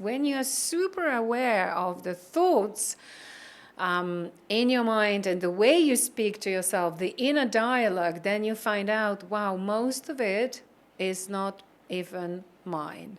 When you're super aware of the thoughts in your mind and the way you speak to yourself, the inner dialogue, then you find out, wow, most of it is not even mine.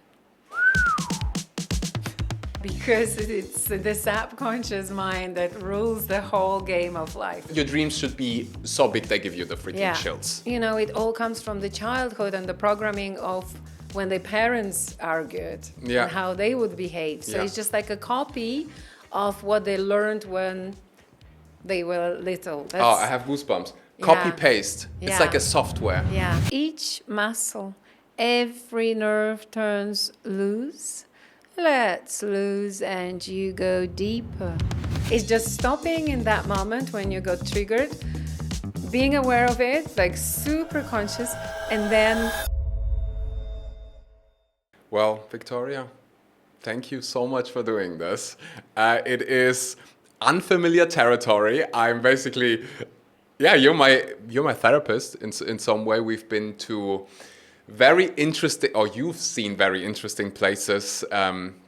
Because it's the subconscious mind that rules the whole game of life. Your dreams should be so big they give you the freaking chills. You know, it all comes from the childhood and the programming of when the parents argued and how they would behave. So it's just like a copy of what they learned when they were little. I have goosebumps. Copy paste. It's like a software. Yeah. Each muscle, every nerve turns loose. Let's loose and you go deeper. It's just stopping in that moment when you got triggered, being aware of it, like super conscious, and then... Well, Victoria, thank you so much for doing this. It is unfamiliar territory. I'm basically, you're my therapist in some way. We've been to very interesting, or you've seen very interesting places.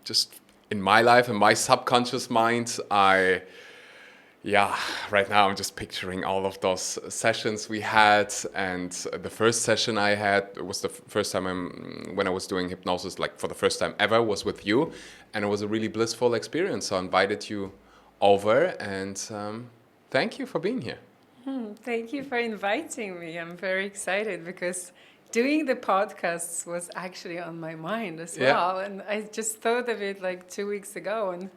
Just in my life, in my subconscious mind, right now I'm just picturing all of those sessions we had. And the first session I had was the first time when I was doing hypnosis, like for the first time ever, was with you. And it was a really blissful experience. So I invited you over, and thank you for being here. Thank you for inviting me. I'm very excited because doing the podcasts was actually on my mind as well. And I just thought of it like 2 weeks ago, and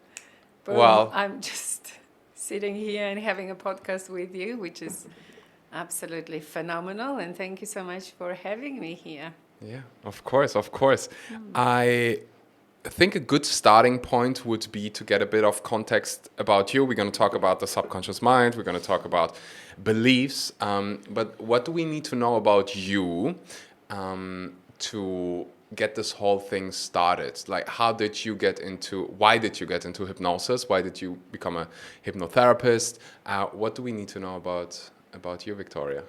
boom, I'm just sitting here and having a podcast with you, which is absolutely phenomenal. And thank you so much for having me here. Yeah, of course. I think a good starting point would be to get a bit of context about you. We're going to talk about the subconscious mind. We're going to talk about beliefs. But what do we need to know about you to get this whole thing started? Like, why did you get into hypnosis? Why did you become a hypnotherapist? What do we need to know about you, Victoria?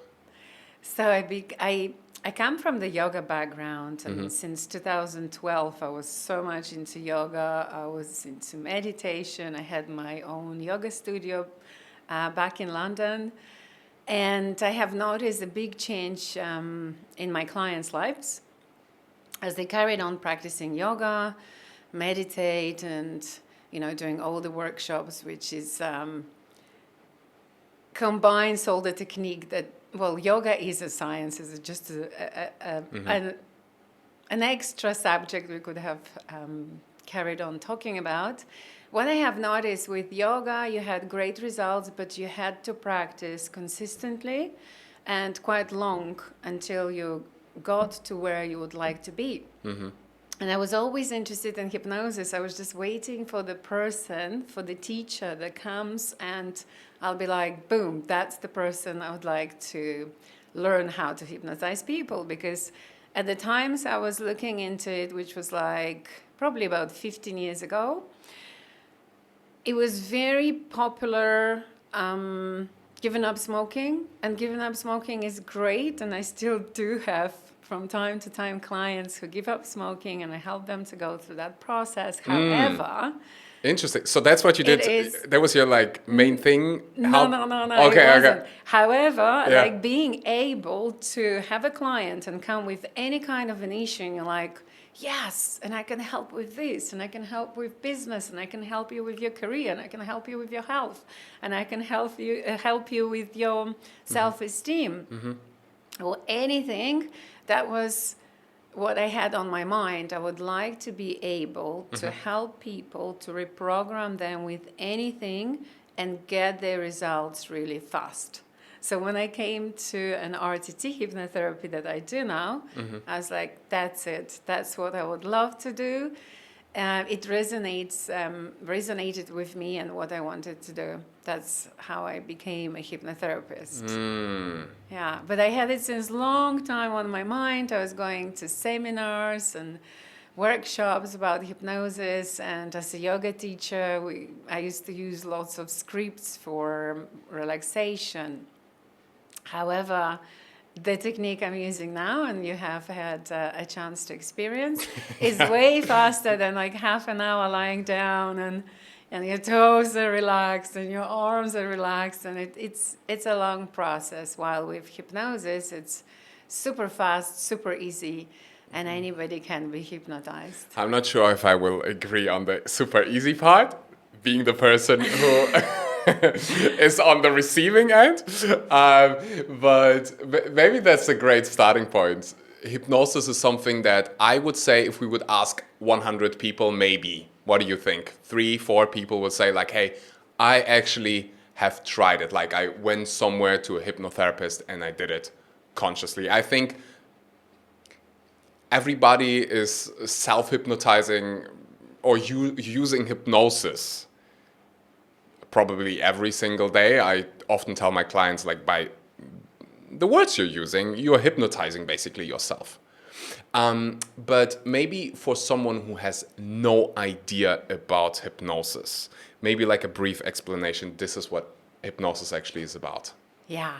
So I come from the yoga background, and since 2012 I was so much into yoga. I was into meditation. I had my own yoga studio back in London, and I have noticed a big change in my clients' lives as they carried on practicing yoga, meditate, and doing all the workshops, which is combines all the technique that, well, yoga is a science, is just an extra subject we could have carried on talking about. What I have noticed with yoga, you had great results, but you had to practice consistently and quite long until you got to where you would like to be. And I was always interested in hypnosis. I was just waiting for the person, for the teacher that comes, and I'll be like, boom, that's the person I would like to learn how to hypnotize people. Because at the times I was looking into it, which was like probably about 15 years ago, it was very popular, giving up smoking. And giving up smoking is great, and I still do have from time to time clients who give up smoking, and I help them to go through that process. However... Interesting. So that's what you did. That was your main thing? No. Okay, it wasn't. However, being able to have a client and come with any kind of an issue, and you're like, yes, and I can help with this, and I can help with business, and I can help you with your career, and I can help you with your health, and I can help you with your self-esteem, or anything. That was what I had on my mind. I would like to be able to help people to reprogram them with anything and get their results really fast. So when I came to an RTT hypnotherapy that I do now, I was like, that's it. That's what I would love to do. It resonated with me and what I wanted to do. That's how I became a hypnotherapist. Yeah, but I had it since long time on my mind. I was going to seminars and workshops about hypnosis, and as a yoga teacher, I used to use lots of scripts for relaxation. However, the technique I'm using now, and you have had a chance to experience, is way faster than like half an hour lying down, and your toes are relaxed and your arms are relaxed, and it's a long process. While with hypnosis, it's super fast, super easy, and anybody can be hypnotized. I'm not sure if I will agree on the super easy part, being the person who is on the receiving end. But maybe that's a great starting point. Hypnosis is something that I would say if we would ask 100 people, maybe, what do you think? 3, 4 people would say like, hey, I actually have tried it. Like I went somewhere to a hypnotherapist and I did it consciously. I think everybody is self-hypnotizing or using hypnosis probably every single day. I often tell my clients, like, by the words you're using, you're hypnotizing basically yourself. But maybe for someone who has no idea about hypnosis, maybe like a brief explanation, this is what hypnosis actually is about. Yeah.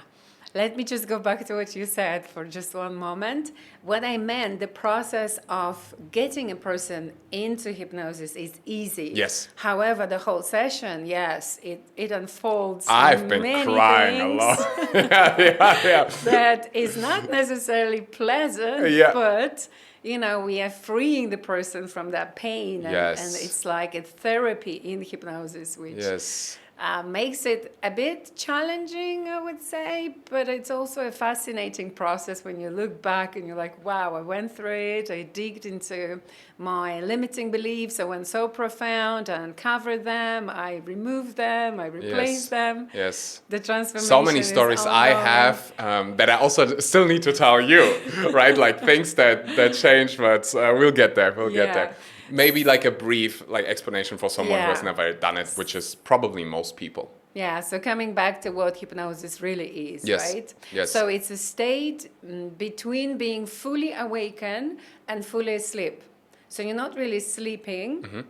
Let me just go back to what you said for just one moment. What I meant, the process of getting a person into hypnosis is easy. Yes. However, the whole session, yes, it unfolds. I've been many crying a things lot. yeah. that is not necessarily pleasant, Yeah. but we are freeing the person from that pain, and, Yes. and it's like a therapy in hypnosis, which Yes. makes it a bit challenging, I would say, but it's also a fascinating process when you look back and you're like, wow, I went through it, I digged into my limiting beliefs, I went so profound, I uncovered them, I removed them, I replaced them. Yes. The transformation So many is stories I ongoing. have that I also still need to tell you, right? Like things that changed, but we'll get there. We'll get there. Maybe like a brief explanation for someone who has never done it, which is probably most people. Yeah, so coming back to what hypnosis really is, Yes. right? Yes. So it's a state between being fully awakened and fully asleep. So you're not really sleeping,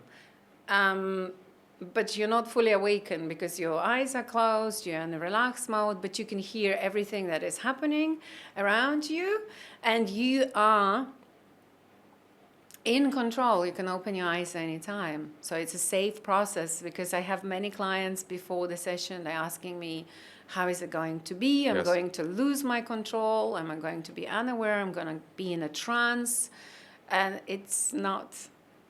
but you're not fully awakened because your eyes are closed, you're in a relaxed mode, but you can hear everything that is happening around you, and you are in control. You can open your eyes anytime. So it's a safe process, because I have many clients before the session, they're asking me, how is it going to be? I'm going to lose my control. Am I going to be unaware? I'm going to be in a trance. And it's not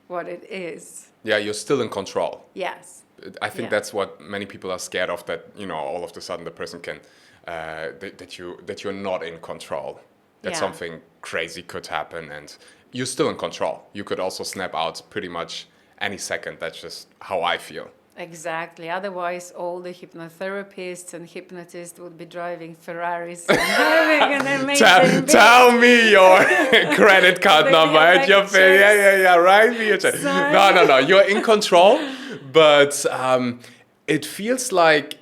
what it is. Yeah, you're still in control. Yes. I think that's what many people are scared of, that, all of a sudden the person can, that you're not in control. That something crazy could happen and you're still in control. You could also snap out pretty much any second. That's just how I feel. Exactly. Otherwise, all the hypnotherapists and hypnotists would be driving Ferraris and having an amazing Tell me your credit card number at your face. Yeah, right? No. You're in control, but it feels like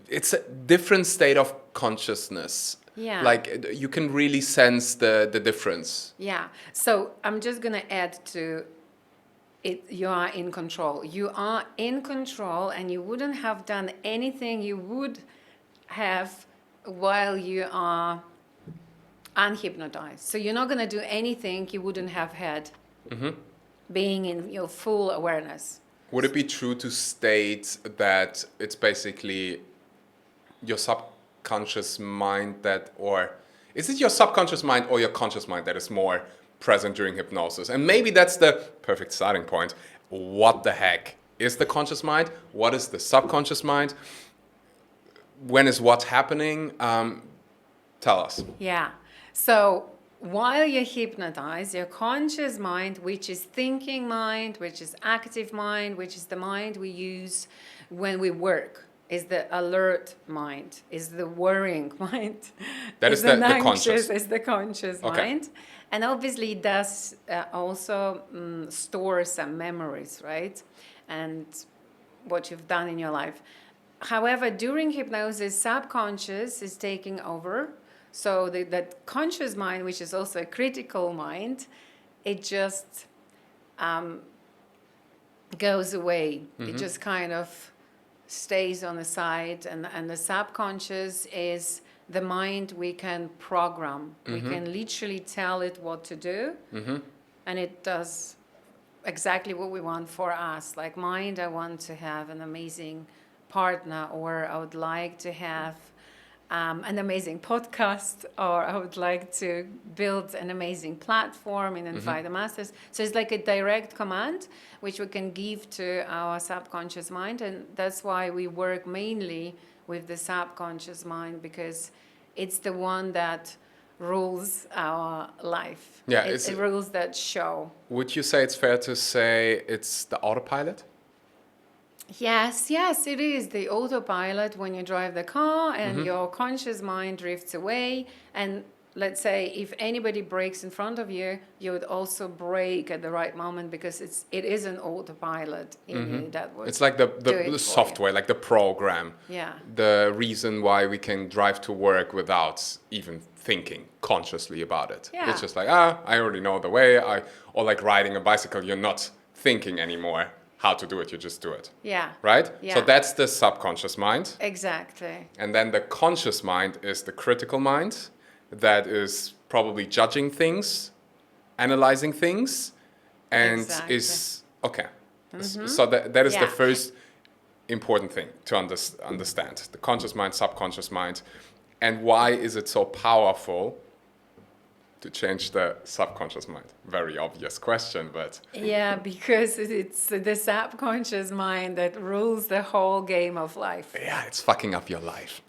it's a different state of consciousness. Yeah. Like you can really sense the difference. Yeah. So I'm just going to add to it. You are in control. You are in control, and you wouldn't have done anything you would have while you are unhypnotized. So you're not going to do anything you wouldn't have had being in your full awareness. Would it be true to state that it's basically your subconscious mind or is it your subconscious mind or your conscious mind that is more present during hypnosis? And maybe that's the perfect starting point. What the heck is the conscious mind? What is the subconscious mind? When is what happening? Tell us. Yeah. So while you're hypnotized, your conscious mind, which is thinking mind, which is active mind, which is the mind we use when we work, is the alert mind, is the worrying mind. That is the conscious. Is the conscious mind. And obviously it does also store some memories, right? And what you've done in your life. However, during hypnosis, subconscious is taking over. So that conscious mind, which is also a critical mind, it just goes away. It just kind of stays on the side, and the subconscious is the mind we can program. We can literally tell it what to do, and it does exactly what we want for us. Like mind, I want to have an amazing partner, or I would like to have an amazing podcast, or I would like to build an amazing platform and invite the masters. So it's like a direct command which we can give to our subconscious mind, and that's why we work mainly with the subconscious mind, because it's the one that rules our life. Yeah, it rules that show. Would you say it's fair to say it's the autopilot? Yes, it is the autopilot when you drive the car and your conscious mind drifts away. And let's say if anybody brakes in front of you, you would also brake at the right moment, because it is an autopilot in you that would. It's like the software, like the program. Yeah. The reason why we can drive to work without even thinking consciously about it. Yeah. It's just like, I already know the way. Or like riding a bicycle, you're not thinking anymore how to do it, you just do it. Yeah. Right? Yeah. So that's the subconscious mind. Exactly. And then the conscious mind is the critical mind that is probably judging things, analyzing things, and is okay. So that is the first important thing to understand. The conscious mind, subconscious mind. And why is it so powerful to change the subconscious mind? Very obvious question, but... Yeah, because it's the subconscious mind that rules the whole game of life. Yeah, it's fucking up your life.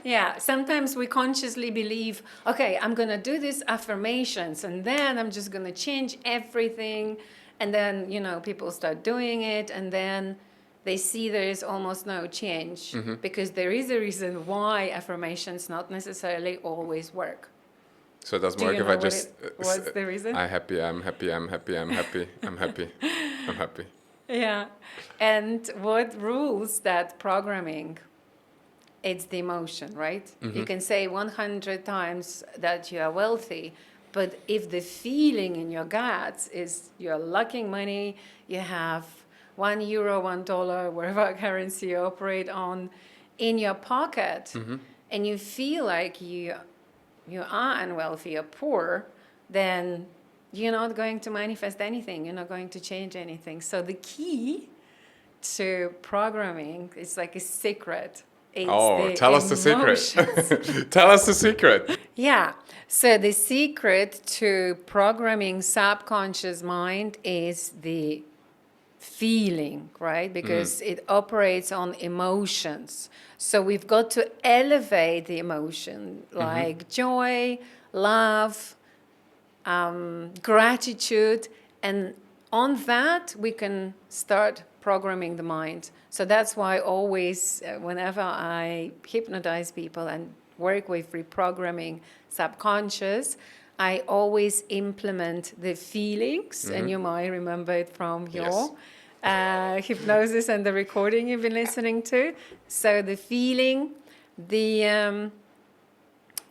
Yeah, sometimes we consciously believe, okay, I'm going to do these affirmations and then I'm just going to change everything. And then, people start doing it, and then they see there is almost no change, because there is a reason why affirmations not necessarily always work. So it doesn't work if I just... What's the reason? I'm happy, I'm happy, I'm happy, I'm happy, I'm happy, I'm happy. Yeah. And what rules that programming? It's the emotion, right? You can say 100 times that you are wealthy, but if the feeling in your gut is you're lacking money, you have €1, $1, whatever currency you operate on, in your pocket, and you feel like you are unwealthy or poor, then you're not going to manifest anything. You're not going to change anything. So the key to programming is like a secret. It's tell us the secret. Tell us the secret. Yeah. So the secret to programming subconscious mind is the feeling, right? Because it operates on emotions. So we've got to elevate the emotion, like joy, love, gratitude, and on that we can start programming the mind. So that's why always, whenever I hypnotize people and work with reprogramming subconscious, I always implement the feelings, and you might remember it from your hypnosis and the recording you've been listening to. So the feeling, the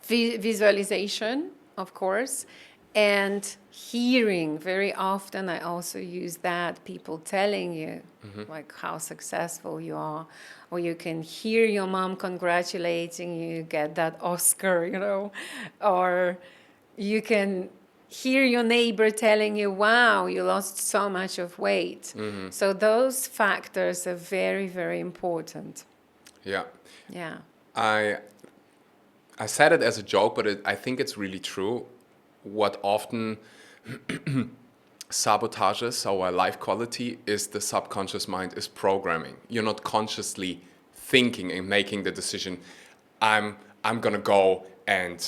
visualization, of course, and hearing. Very often I also use that, people telling you like how successful you are, or you can hear your mom congratulating you, get that Oscar, or you can hear your neighbor telling you, wow, you lost so much of weight. So those factors are very, very important. Yeah. Yeah. I said it as a joke, but I think it's really true. What often sabotages our life quality is the subconscious mind is programming. You're not consciously thinking and making the decision, I'm gonna go and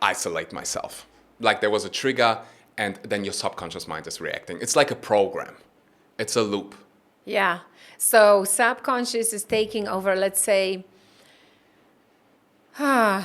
isolate myself. Like there was a trigger and then your subconscious mind is reacting. It's like a program. It's a loop. Yeah. So subconscious is taking over, let's say, an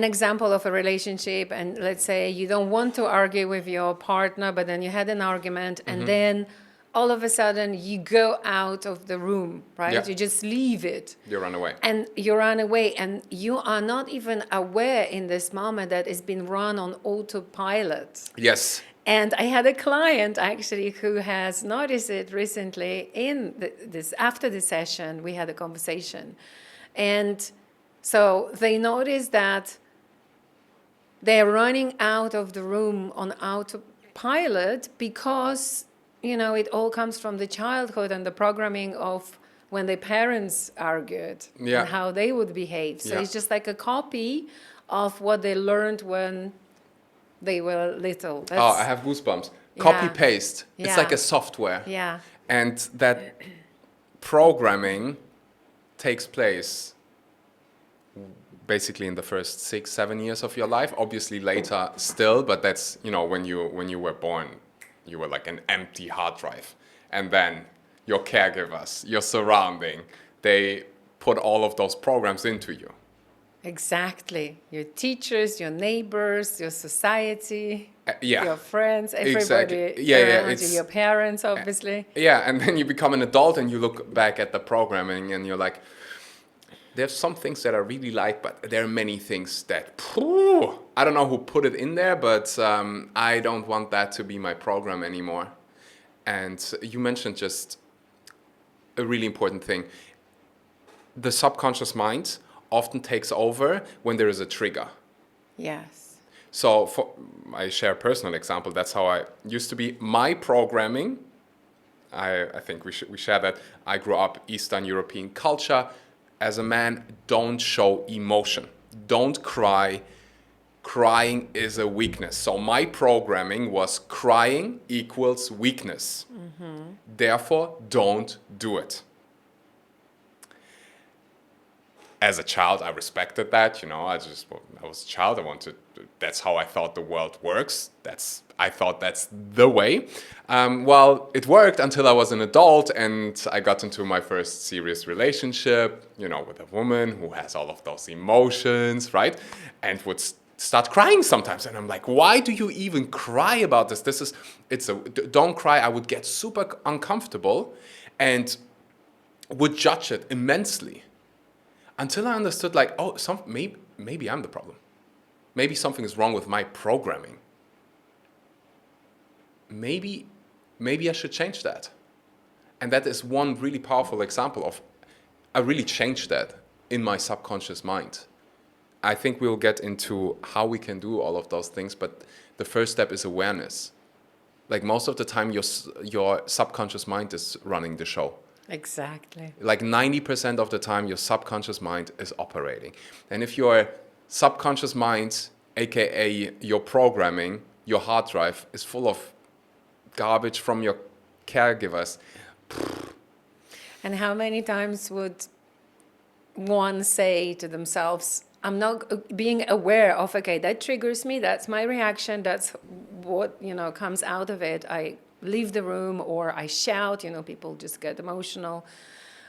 example of a relationship, and let's say you don't want to argue with your partner, but then you had an argument, and then all of a sudden you go out of the room, right? Yeah. You just leave it. You run away. And you run away, and you are not even aware in this moment that it's been run on autopilot. Yes. And I had a client actually who has noticed it recently in this after the session. We had a conversation, And so they notice that they're running out of the room on autopilot because, it all comes from the childhood and the programming of when the parents argued Yeah. and how they would behave. So Yeah. it's just like a copy of what they learned when they were little. I have goosebumps. Yeah. Copy paste. It's Yeah. like a software. Yeah. And that programming takes place basically in the first 6-7 years of your life. Obviously later still, but that's, when you were born, you were like an empty hard drive. And then your caregivers, your surrounding, they put all of those programs into you. Exactly. Your teachers, your neighbors, your society, Yeah. your friends, everybody Exactly. Yeah, around you, your parents, obviously. Yeah, and then you become an adult and you look back at the programming and you're like, there's some things that I really like, but there are many things that, I don't know who put it in there, but I don't want that to be my program anymore. And you mentioned just a really important thing. The subconscious mind often takes over when there is a trigger. Yes. So I share a personal example. That's how I used to be. My programming, I think we share that. I grew up Eastern European culture. As a man, don't show emotion. Don't cry. Crying is a weakness. So my programming was crying equals weakness. Mm-hmm. Therefore, don't do it. As a child, I respected that. I was a child. That's how I thought the world works. I thought that's the way. Well, it worked until I was an adult and I got into my first serious relationship, with a woman who has all of those emotions, right? And would start crying sometimes. And I'm like, why do you even cry about this? Don't cry. I would get super uncomfortable and would judge it immensely. Until I understood, maybe I'm the problem. Maybe something is wrong with my programming. Maybe I should change that. And that is one really powerful example of, I really changed that in my subconscious mind. I think we'll get into how we can do all of those things, but the first step is awareness. Like most of the time, your subconscious mind is running the show. Exactly. Like 90% of the time, your subconscious mind is operating. And if your subconscious mind, aka your programming, your hard drive, is full of garbage from your caregivers. And how many times would one say to themselves, I'm not being aware of, okay, that triggers me, that's my reaction, that's what, comes out of it. I leave the room or I shout, people just get emotional.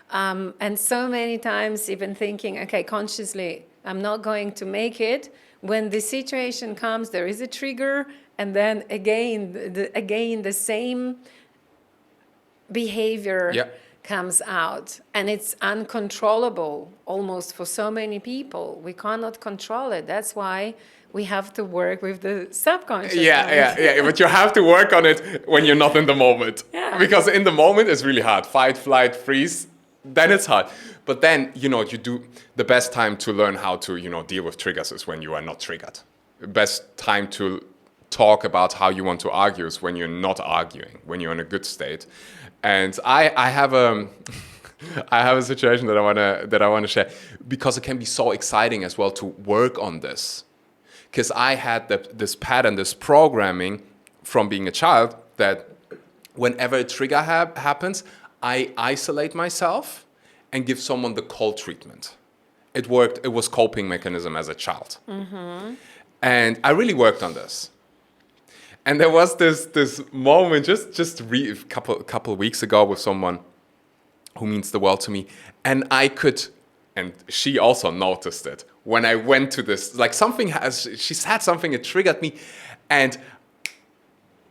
And so many times even thinking, okay, consciously, I'm not going to make it. When the situation comes, there is a trigger, and then again, the same behavior comes out. And it's uncontrollable almost for so many people. We cannot control it. That's why we have to work with the subconscious mind. Yeah. But you have to work on it when you're not in the moment. Yeah. Because in the moment, it's really hard. Fight, flight, freeze. Then it's hard. But then, you do the best time to learn how to, deal with triggers is when you are not triggered. The best time to talk about how you want to argue is when you're not arguing, when you're in a good state. And I have a situation that I want to share because it can be so exciting as well to work on this. Because I had this pattern, this programming from being a child that whenever a trigger happens, I isolate myself and give someone the cold treatment. It worked. It was coping mechanism as a child. Mm-hmm. And I really worked on this. And there was this moment just a couple weeks ago with someone who means the world to me. And and she also noticed it. When I went to this, she said something, it triggered me, and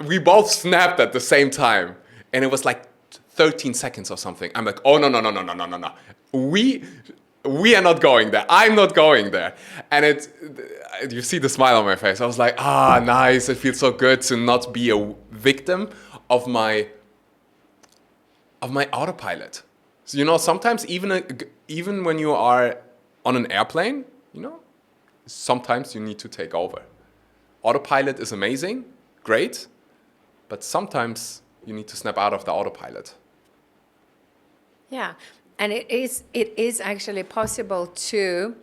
we both snapped at the same time, and it was like 13 seconds or something. I'm like, oh, no. We are not going there. I'm not going there. And you see the smile on my face. I was like, nice. It feels so good to not be a victim of my autopilot. So, you know, sometimes even when you are on an airplane, you know, sometimes you need to take over. Autopilot is amazing, great, but sometimes you need to snap out of the autopilot. Yeah, and it is actually possible to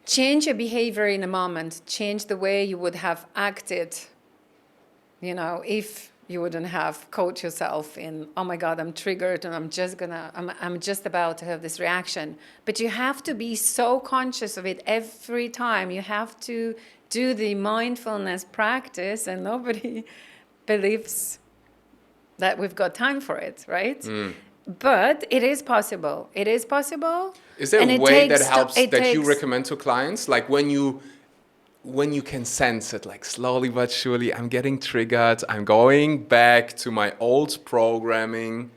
change a behavior in a moment, change the way you would have acted, you know, if you wouldn't have caught yourself in, oh my God, I'm triggered and I'm just about to have this reaction. But you have to be so conscious of it every time. You have to do the mindfulness practice, and nobody believes that we've got time for it, right? But it is possible. It is possible. Is there and a it way that takes helps it that you takes- recommend to clients? Like when you can sense it, like slowly but surely, I'm getting triggered, I'm going back to my old programming.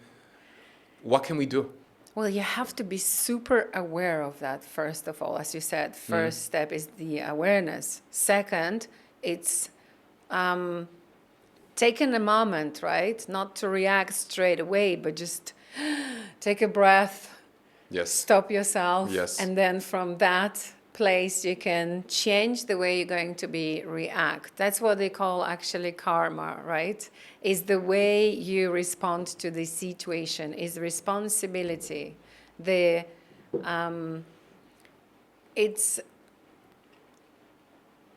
What can we do? Well, you have to be super aware of that, first of all. As you said, first step is the awareness. Second, it's taking a moment, right? Not to react straight away, but just take a breath, Yes. stop yourself, Yes. and then from that place you can change the way you're going to react. That's what they call actually karma, right? Is the way you respond to the situation, is responsibility. It's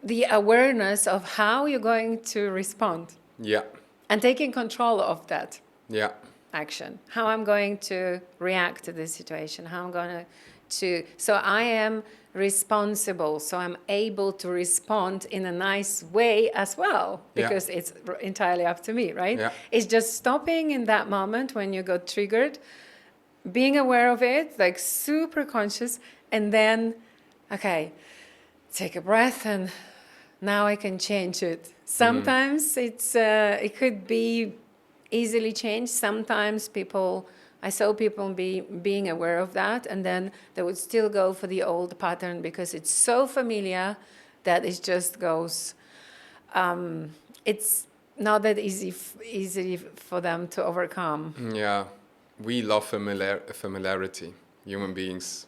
the awareness of how you're going to respond Yeah. and taking control of that Yeah. action, how I'm going to react to this situation, how I'm going to so I am responsible, so I'm able to respond in a nice way as well, because it's entirely up to me, right? Yeah. It's just stopping in that moment when you got triggered, being aware of it, like super conscious, and then, okay, take a breath, and now I can change it. Sometimes it could be easily changed. Sometimes I saw people being aware of that, and then they would still go for the old pattern because it's so familiar that it just goes. It's not that easy for them to overcome. Yeah. We love familiarity. Human beings.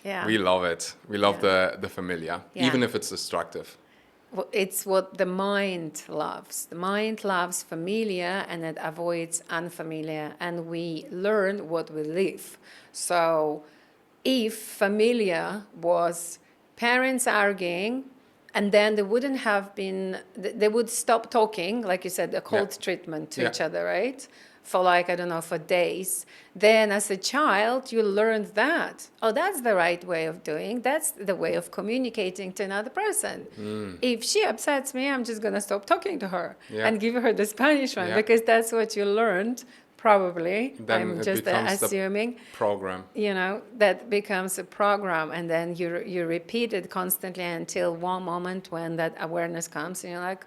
Yeah. We love it. We love the familiar, Yeah. even if it's destructive. It's what the mind loves. The mind loves familiar, and it avoids unfamiliar, and we learn what we live. So if familiar was parents arguing, and then they would stop talking, like you said, a cold treatment to each other, right? For like, I don't know, for days. Then as a child, you learned that. Oh, that's the right way of doing. That's the way of communicating to another person. If she upsets me, I'm just going to stop talking to her and give her this punishment because that's what you learned, probably. Then I'm it just becomes assuming. The program. You know, that becomes a program, and then you repeat it constantly until one moment when that awareness comes and you're like,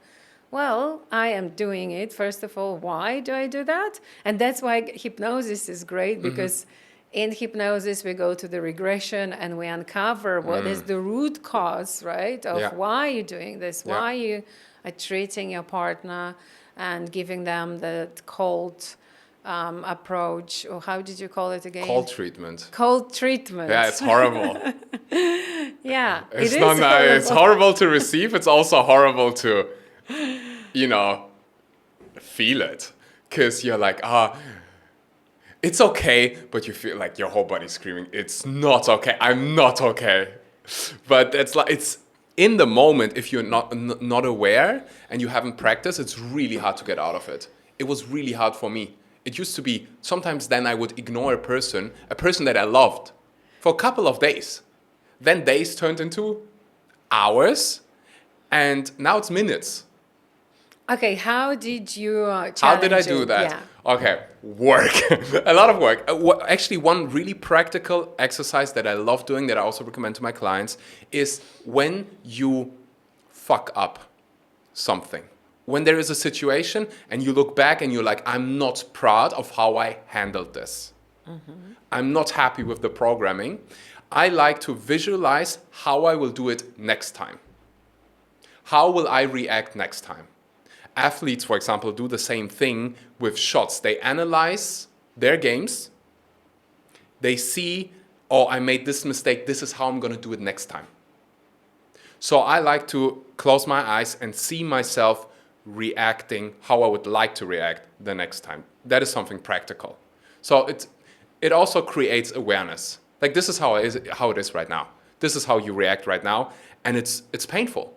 well, I am doing it. First of all, why do I do that? And that's why hypnosis is great, because in hypnosis, we go to the regression and we uncover what is the root cause, right, of why you're doing this, why you are treating your partner and giving them that cold approach, or how did you call it again? Cold treatment. Cold treatment. Yeah, it's horrible. Yeah, It's not nice. It's horrible to receive. It's also horrible to, you know, feel it. Because you're like, it's okay, but you feel like your whole body's screaming, it's not okay. I'm not okay. But it's like, it's in the moment, if you're not aware and you haven't practiced, it's really hard to get out of it. It was really hard for me. It used to be, sometimes then I would ignore a person that I loved for a couple of days. Then days turned into hours, and now it's minutes. Okay, how did you challenge How did I do that? Yeah. Okay, work. A lot of work. Actually, one really practical exercise that I love doing, that I also recommend to my clients, is when you fuck up something. When there is a situation and you look back and you're like, I'm not proud of how I handled this. I'm not happy with the programming. I like to visualize how I will do it next time. How will I react next time? Athletes, for example, do the same thing with shots. They analyze their games. They see, oh, I made this mistake. This is how I'm going to do it next time. So I like to close my eyes and see myself reacting how I would like to react the next time. That is something practical. So it also creates awareness. Like, this is how it is right now. This is how you react right now, and it's painful.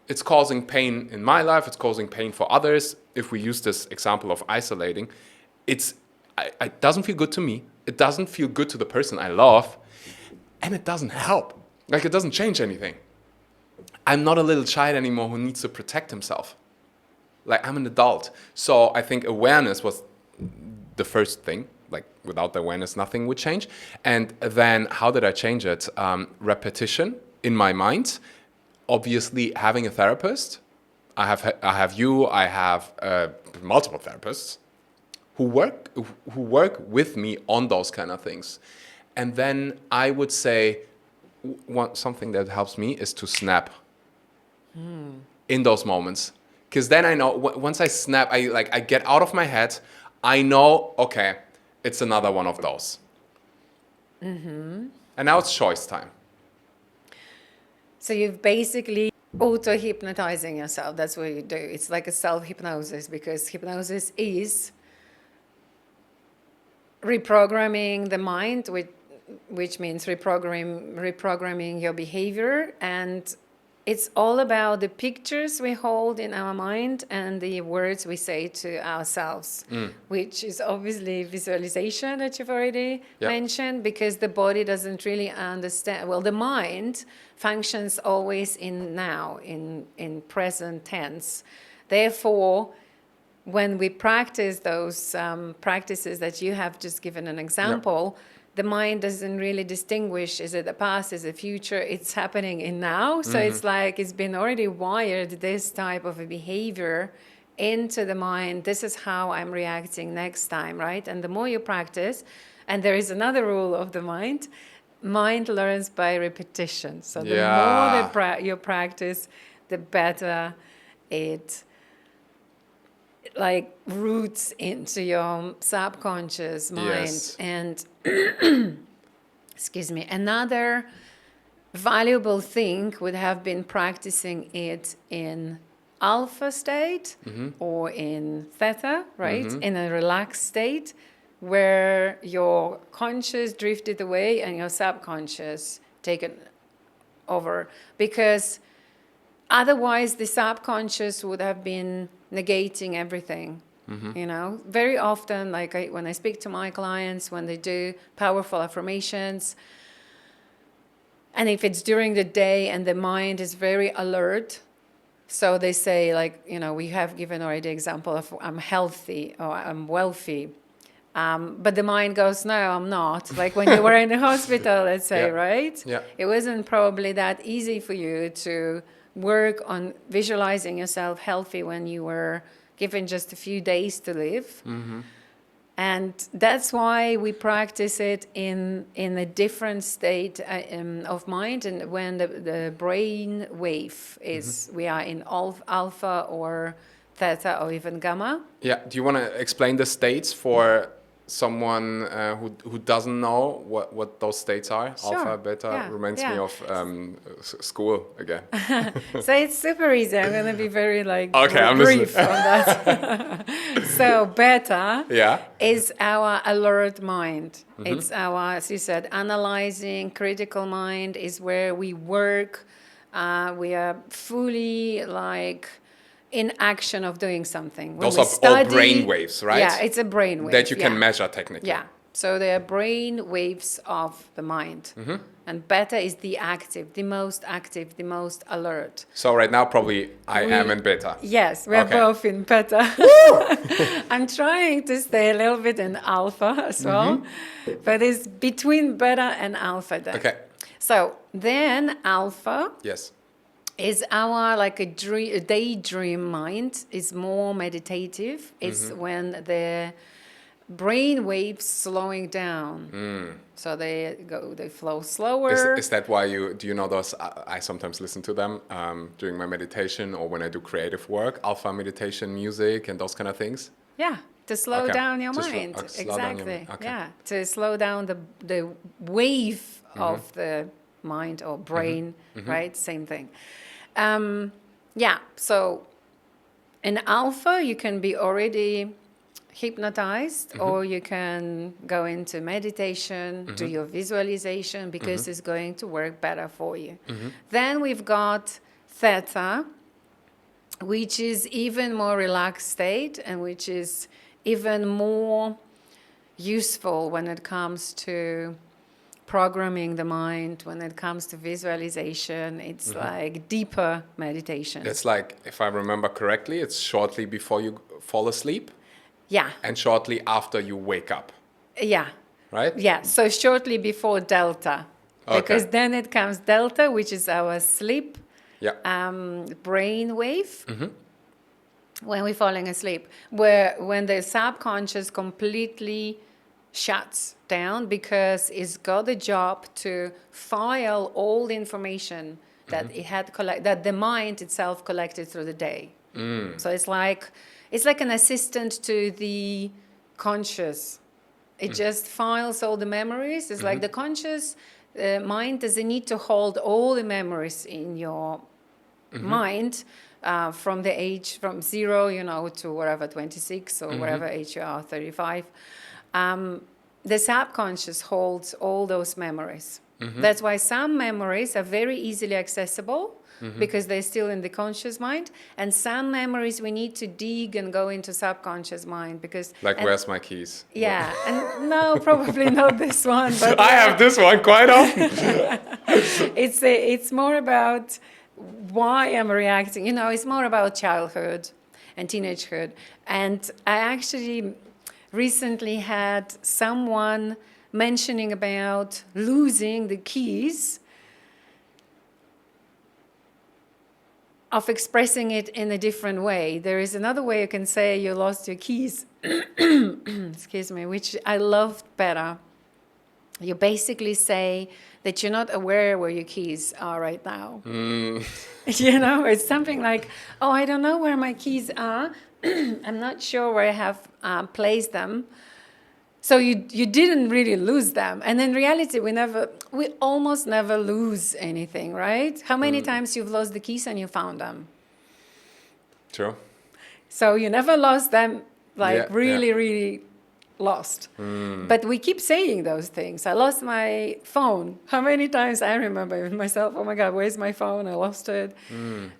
It's causing pain in my life. It's causing pain for others. If we use this example of isolating, it doesn't feel good to me. It doesn't feel good to the person I love, and it doesn't help. Like, it doesn't change anything. I'm not a little child anymore who needs to protect himself. Like, I'm an adult. So I think awareness was the first thing. Like, without the awareness, nothing would change. And then how did I change it? Repetition in my mind. Obviously, having a therapist. I have you. I have multiple therapists who work with me on those kind of things. And then I would say something that helps me is to snap in those moments. Because then I know, once I snap, I get out of my head. I know, okay, it's another one of those. Mm-hmm. And now it's choice time. So you've basically auto-hypnotizing yourself. That's what you do. It's like a self-hypnosis, because hypnosis is reprogramming the mind, which means reprogramming your behavior. And it's all about the pictures we hold in our mind and the words we say to ourselves, which is obviously visualization that you've already mentioned, because the body doesn't really understand. Well, the mind functions always in now, in present tense. Therefore, when we practice those practices that you have just given an example, the mind doesn't really distinguish, is it the past, is it the future? It's happening in now. So it's like it's been already wired, this type of a behavior into the mind. This is how I'm reacting next time, right? And the more you practice, and there is another rule of the mind learns by repetition. So the more you practice, the better it like roots into your subconscious mind. Yes. And excuse me, another valuable thing would have been practicing it in alpha state or in theta, right? In a relaxed state where your conscious drifted away and your subconscious taken over, because otherwise the subconscious would have been negating everything. You know, very often, like when I speak to my clients, when they do powerful affirmations, and if it's during the day and the mind is very alert, so they say, like, you know, we have given already example of I'm healthy or I'm wealthy, but the mind goes, no, I'm not. Like when you were in the hospital, let's say, right? Yeah. It wasn't probably that easy for you to work on visualizing yourself healthy when you were given just a few days to live. And that's why we practice it in a different state of mind. And when the brain wave is, we are in alpha or theta or even gamma. Yeah. Do you want to explain the states for someone who doesn't know what those states are? Sure. Alpha, beta, reminds me of school again. So it's super easy. I'm going to be very listening. brief on that. So beta is our alert mind. It's our, as you said, analyzing, critical mind is where we work. We are fully like in action of doing something. When Those are all brain waves, right? Yeah, it's a brain wave. That you can measure technically. Yeah. So they are brain waves of the mind. And beta is the active, the most alert. So right now, probably I am in beta. Yes, we're both in beta. I'm trying to stay a little bit in alpha as well. But it's between beta and alpha then. Okay. So then alpha is our like a daydream mind, is more meditative. It's when the brain waves slowing down. So they flow slower. Is that why do you know those? I sometimes listen to them during my meditation or when I do creative work, alpha meditation music and those kind of things. Yeah. to slow Okay. down your To slow- mind. slow down your Exactly. mind. Okay. Yeah, to slow down the wave of the mind or brain, right? Same thing. Yeah, so in alpha, you can be already hypnotized, or you can go into meditation, do your visualization, because it's going to work better for you. Then we've got theta, which is even more relaxed state and which is even more useful when it comes to programming the mind, when it comes to visualization. It's like deeper meditation. It's like, if I remember correctly, it's shortly before you fall asleep Yeah, and shortly after you wake up, yeah, right? yeah. So shortly before delta, because Okay. then it comes delta, which is our sleep Yeah. brain wave. When we're falling asleep, when the subconscious completely shuts down, because it's got the job to file all the information that it had that the mind itself collected through the day. So it's like an assistant to the conscious. It just files all the memories. It's like the conscious mind doesn't need to hold all the memories in your mind from the age from 0, to whatever 26 or whatever age you are, 35. The subconscious holds all those memories. That's why some memories are very easily accessible because they're still in the conscious mind, and some memories we need to dig and go into subconscious mind because. Like, where's my keys? Yeah, and no, probably not this one. But I have this one quite often. it's more about why I'm reacting. It's more about childhood and teenagehood. And I actually recently had someone mentioning about losing the keys, of expressing it in a different way. There is another way you can say you lost your keys, excuse me, which I loved better. You basically say that you're not aware where your keys are right now. It's something like, oh, I don't know where my keys are. I'm not sure where I have placed them. So you didn't really lose them. And in reality, we almost never lose anything, right? How many times you've lost the keys and you found them? True. So you never lost them, Yeah, really lost. But we keep saying those things. I lost my phone. How many times I remember myself, oh my God, where's my phone? I lost it.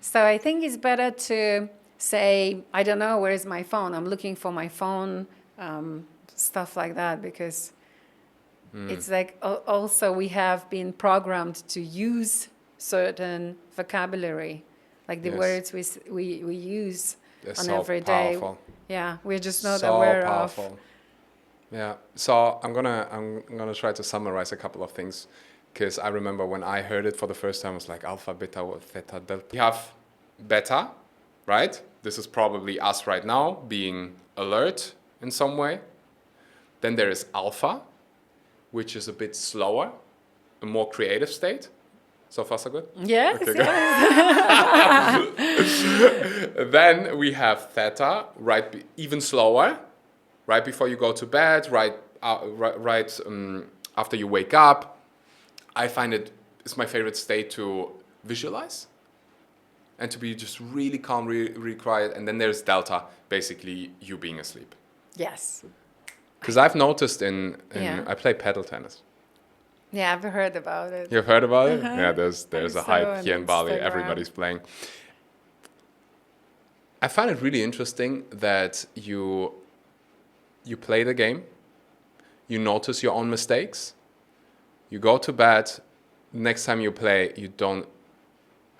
So I think it's better to say, I don't know, where's my phone? I'm looking for my phone, stuff like that, because it's like also we have been programmed to use certain vocabulary, like the words we use They're on so every day. powerful. Yeah, we're just not So aware powerful. of. Yeah. So I'm gonna try to summarize a couple of things, because I remember when I heard it for the first time, it was like alpha, beta, theta, delta. We have beta, right? This is probably us right now being alert in some way. Then there is alpha, which is a bit slower, a more creative state. So far, so good? Yes, Okay, yes. Then we have theta, even slower, right before you go to bed, right after you wake up. I find it's my favorite state to visualize and to be just really calm, really quiet. And then there's delta, basically you being asleep. Yes. Because I've noticed Yeah. I play paddle tennis. Yeah, I've heard about it. You've heard about it? Yeah, there's I a saw hype on here in Bali. Instagram. Everybody's playing. I find it really interesting that you play the game, you notice your own mistakes, you go to bed, next time you play,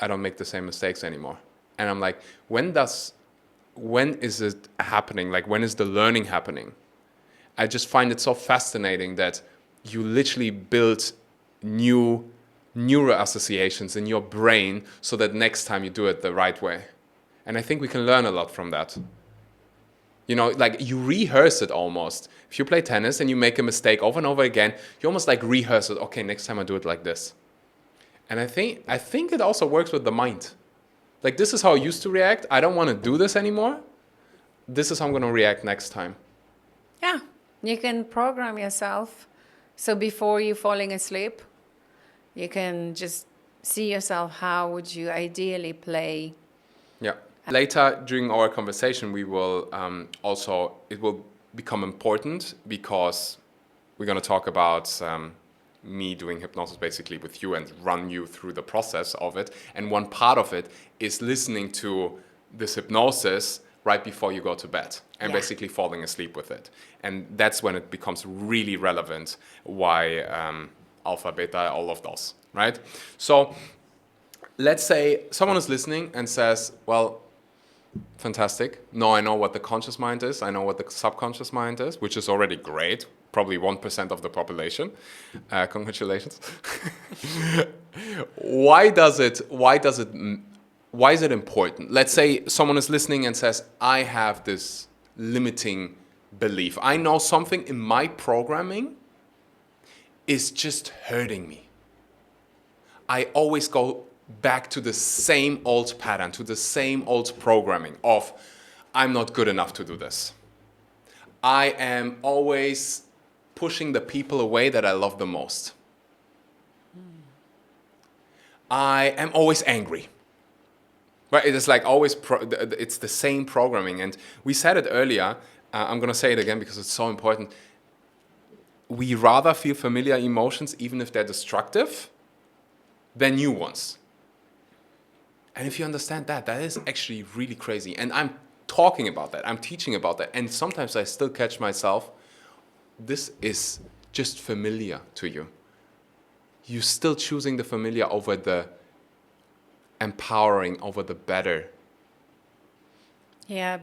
I don't make the same mistakes anymore. And I'm like, when is it happening? Like, when is the learning happening? I just find it so fascinating that you literally build new neural associations in your brain so that next time you do it the right way. And I think we can learn a lot from that. Like you rehearse it almost. If you play tennis and you make a mistake over and over again, you almost like rehearse it. Okay, next time I do it like this. And I think it also works with the mind. Like, this is how I used to react. I don't want to do this anymore. This is how I'm going to react next time. Yeah, you can program yourself. So before you falling asleep, you can just see yourself, how would you ideally play. Yeah. Later during our conversation, we will it will become important because we're going to talk about me doing hypnosis basically with you and run you through the process of it. And one part of it is listening to this hypnosis right before you go to bed and basically falling asleep with it. And that's when it becomes really relevant why alpha, beta, all of those, right? So let's say someone is listening and says, well, fantastic. No, I know what the conscious mind is. I know what the subconscious mind is, which is already great. Probably 1% of the population. Congratulations. Why is it important? Let's say someone is listening and says, I have this limiting belief. I know something in my programming is just hurting me. I always go back to the same old pattern, to the same old programming of, I'm not good enough to do this. I am always pushing the people away that I love the most. I am always angry. Right? It is like always, it's the same programming. And we said it earlier, I'm going to say it again because it's so important. We rather feel familiar emotions, even if they're destructive, than new ones. And if you understand that, that is actually really crazy. And I'm talking about that. I'm teaching about that. And sometimes I still catch myself, this is just familiar to you. You're still choosing the familiar over the empowering, over the better. Yeah.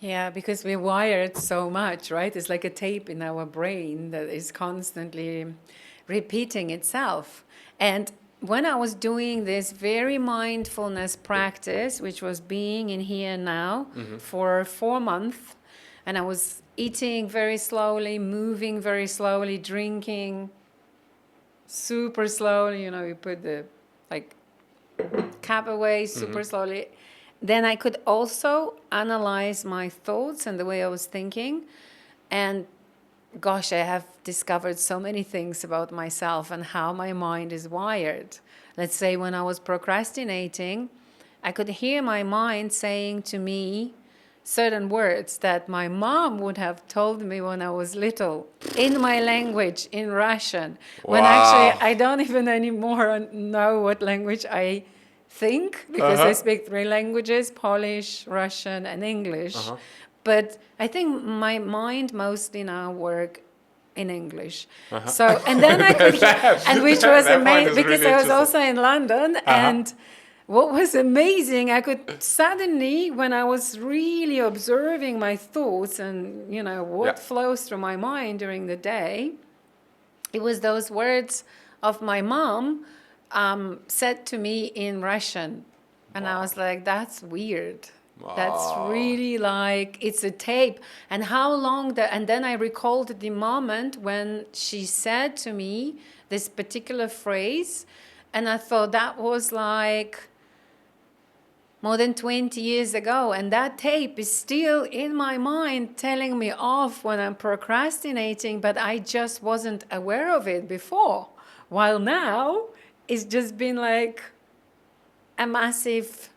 Yeah, because we're wired so much, right? It's like a tape in our brain that is constantly repeating itself. And when I was doing this very mindfulness practice, which was being in here and now for 4 months, and I was eating very slowly, moving very slowly, drinking super slowly, you put the cap away super slowly. Then I could also analyze my thoughts and the way I was thinking. And gosh, I have discovered so many things about myself and how my mind is wired. Let's say when I was procrastinating, I could hear my mind saying to me certain words that my mom would have told me when I was little in my language, in Russian. Wow. When actually I don't even anymore know what language I think, because I speak 3 languages, Polish, Russian, and English. But I think my mind mostly now work in English. So, and then I could, and which was amazing because really I was also in London, and what was amazing, I could suddenly, when I was really observing my thoughts and, what flows through my mind during the day, it was those words of my mom said to me in Russian. And I was like, that's weird. Wow. That's really like, it's a tape. And how long and then I recalled the moment when she said to me this particular phrase. And I thought that was like more than 20 years ago. And that tape is still in my mind telling me off when I'm procrastinating, but I just wasn't aware of it before. While now, it's just been like a massive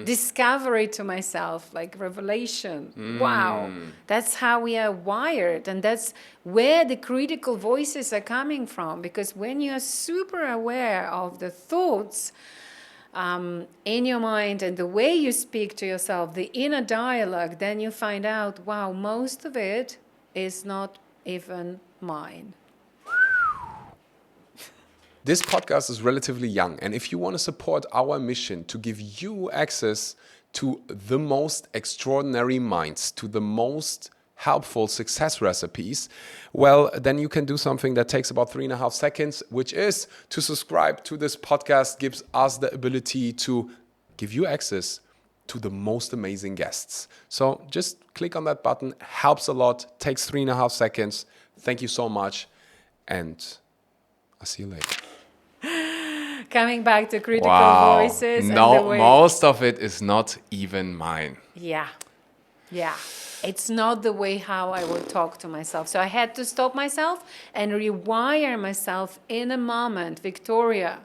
discovery to myself, like revelation. Wow, that's how we are wired, and that's where the critical voices are coming from. Because when you're super aware of the thoughts in your mind and the way you speak to yourself, the inner dialogue, then you find out, wow, most of it is not even mine. This podcast is relatively young, and if you want to support our mission to give you access to the most extraordinary minds, to the most helpful success recipes, well, then you can do something that takes about 3.5 seconds, which is to subscribe to this podcast. Gives us the ability to give you access to the most amazing guests. So just click on that button, helps a lot, takes 3.5 seconds. Thank you so much, and I'll see you later. Coming back to critical voices. No, and the way most of it is not even mine. Yeah. It's not the way how I would talk to myself. So I had to stop myself and rewire myself in a moment. Victoria,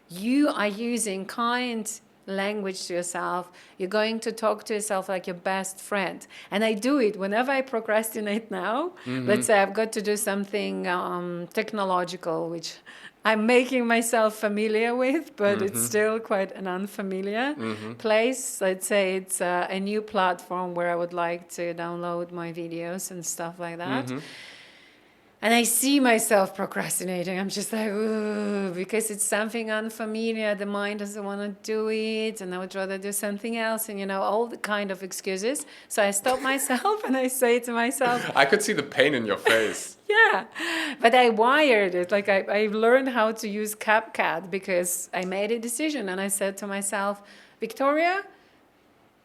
you are using kind language to yourself. You're going to talk to yourself like your best friend. And I do it whenever I procrastinate now. Let's say I've got to do something technological, which I'm making myself familiar with, but it's still quite an unfamiliar place. Let's say it's a new platform where I would like to download my videos and stuff like that. And I see myself procrastinating. I'm just like, ooh, because it's something unfamiliar. The mind doesn't want to do it, and I would rather do something else, and all the kind of excuses. So I stop myself and I say to myself, I could see the pain in your face. yeah, but I wired it. Like I learned how to use CapCut because I made a decision, and I said to myself, Victoria,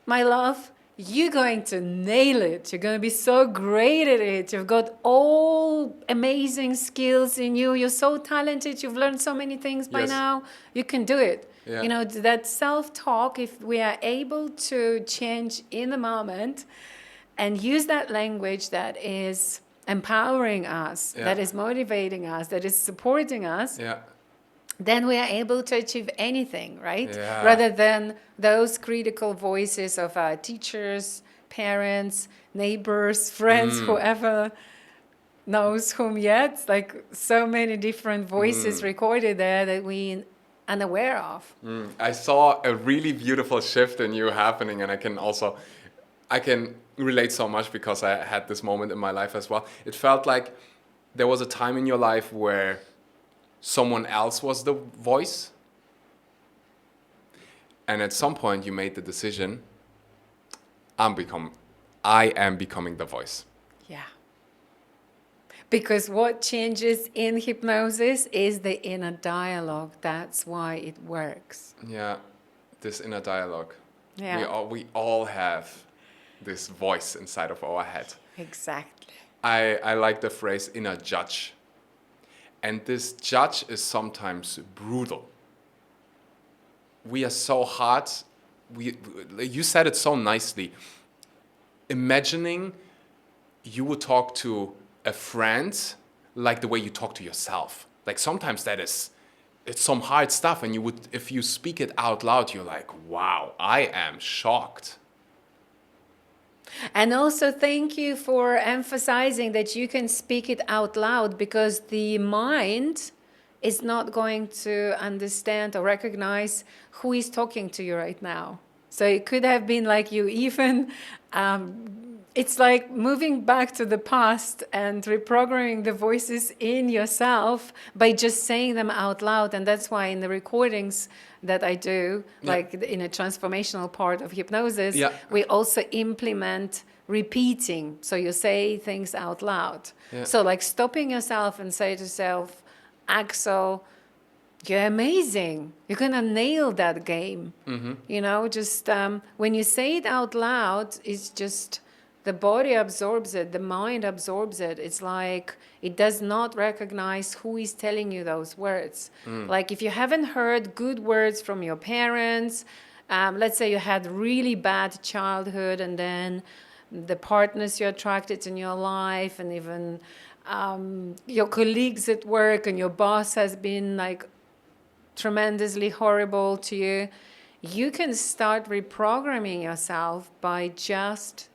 my love, you're going to nail it. You're going to be so great at it. You've got all amazing skills in you. You're so talented. You've learned so many things by now. You can do it. Yeah. That self-talk, if we are able to change in the moment and use that language that is empowering us, that is motivating us, that is supporting us, then we are able to achieve anything, right? Yeah. Rather than those critical voices of our teachers, parents, neighbors, friends, whoever knows whom yet. Like so many different voices recorded there that we unaware of. I saw a really beautiful shift in you happening, and I can relate so much because I had this moment in my life as well. It felt like there was a time in your life where someone else was the voice, and at some point you made the decision, I am becoming the voice. Yeah. Because what changes in hypnosis is the inner dialogue. That's why it works. Yeah, this inner dialogue. Yeah. We all have this voice inside of our head. Exactly. I like the phrase inner judge. And this judge is sometimes brutal. We are so hard. You said it so nicely. Imagining you would talk to a friend like the way you talk to yourself. Like sometimes it's some hard stuff, and if you speak it out loud, you're like, wow, I am shocked. And also thank you for emphasizing that you can speak it out loud, because the mind is not going to understand or recognize who is talking to you right now. So it could have been like you even, it's like moving back to the past and reprogramming the voices in yourself by just saying them out loud. And that's why in the recordings that I do, like in a transformational part of hypnosis, we also implement repeating. So you say things out loud. Yeah. So like stopping yourself and say to yourself, Axel, you're amazing. You're going to nail that game. Just when you say it out loud, it's just the body absorbs it, the mind absorbs it. It's like it does not recognize who is telling you those words. Like if you haven't heard good words from your parents, let's say you had really bad childhood, and then the partners you attracted in your life, and even your colleagues at work, and your boss has been like tremendously horrible to you, you can start reprogramming yourself by just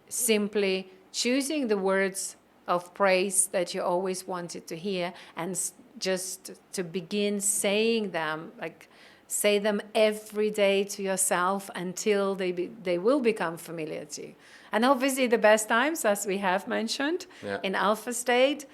simply choosing the words of praise that you always wanted to hear, and just to begin saying them, like say them every day to yourself until they will become familiar to you. And obviously the best times, as we have mentioned, in alpha state,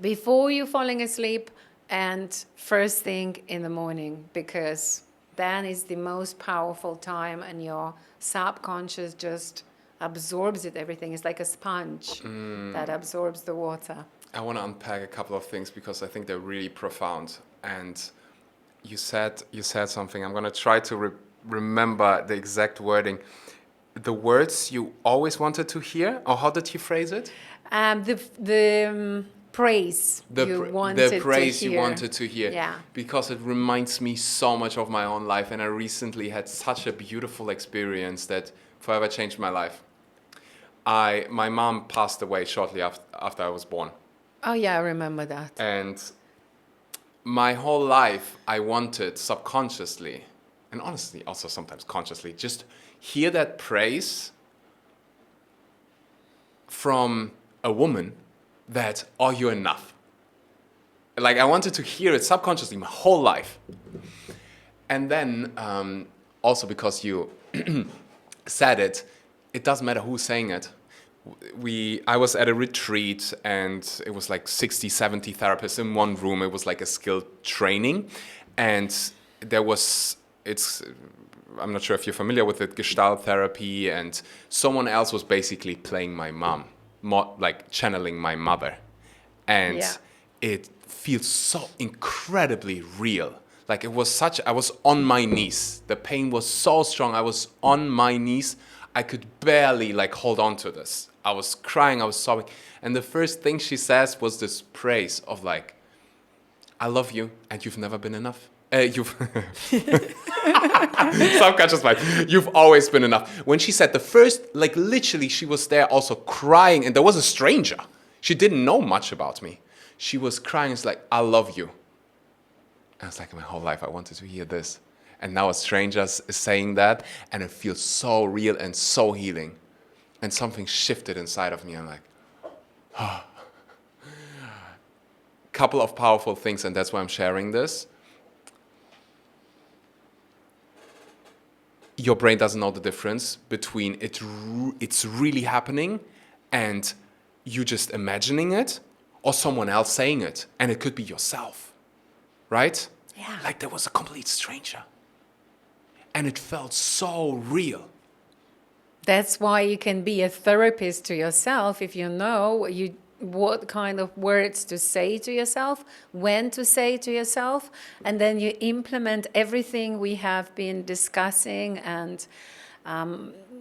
before you falling asleep and first thing in the morning, because then is the most powerful time, and your subconscious just absorbs it. Everything is like a sponge that absorbs the water. I want to unpack a couple of things because I think they're really profound. And you said something. I'm going to try to remember the exact wording. The words you always wanted to hear, or how did you phrase it? The praise you wanted to hear. Yeah. Because it reminds me so much of my own life, and I recently had such a beautiful experience that forever changed my life. my mom passed away shortly after I was born. Oh yeah, I remember that. And my whole life, I wanted subconsciously, and honestly also sometimes consciously, just hear that praise from a woman that, oh, you're enough. Like I wanted to hear it subconsciously my whole life. And then also because you said it, it doesn't matter who's saying it. I was at a retreat and it was like 60, 70 therapists in one room. It was like a skilled training. And I'm not sure if you're familiar with it, Gestalt therapy, and someone else was basically playing my mom, like channeling my mother. And it feels so incredibly real. Like I was on my knees. The pain was so strong. I was on my knees. I could barely like hold on to this. I was crying, I was sobbing. And the first thing she says was this praise of like, I love you and you've never been enough. Subconscious mind. You've always been enough. When she said the first, like literally she was there also crying, and there was a stranger. She didn't know much about me. She was crying, it's like, I love you. And it's like my whole life I wanted to hear this. And now a stranger is saying that, and it feels so real and so healing. And something shifted inside of me. I'm like, oh. Couple of powerful things, and that's why I'm sharing this. Your brain doesn't know the difference between it's really happening and you just imagining it, or someone else saying it. And it could be yourself, right? Yeah. Like there was a complete stranger. And it felt so real. That's why you can be a therapist to yourself if you know what kind of words to say to yourself, when to say to yourself, and then you implement everything we have been discussing and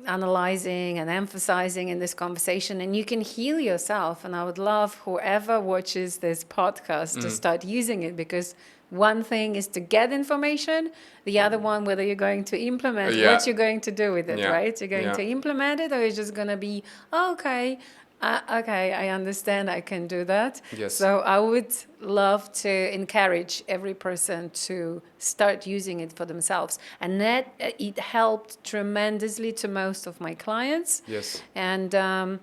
analyzing and emphasizing in this conversation, and you can heal yourself. And I would love whoever watches this podcast to start using it, because one thing is to get information, the other one, whether you're going to implement what you're going to do with it, right? You're going to implement it, or you're just going to be, okay, I understand, I can do that. Yes. So I would love to encourage every person to start using it for themselves. And that it helped tremendously to most of my clients. Yes. And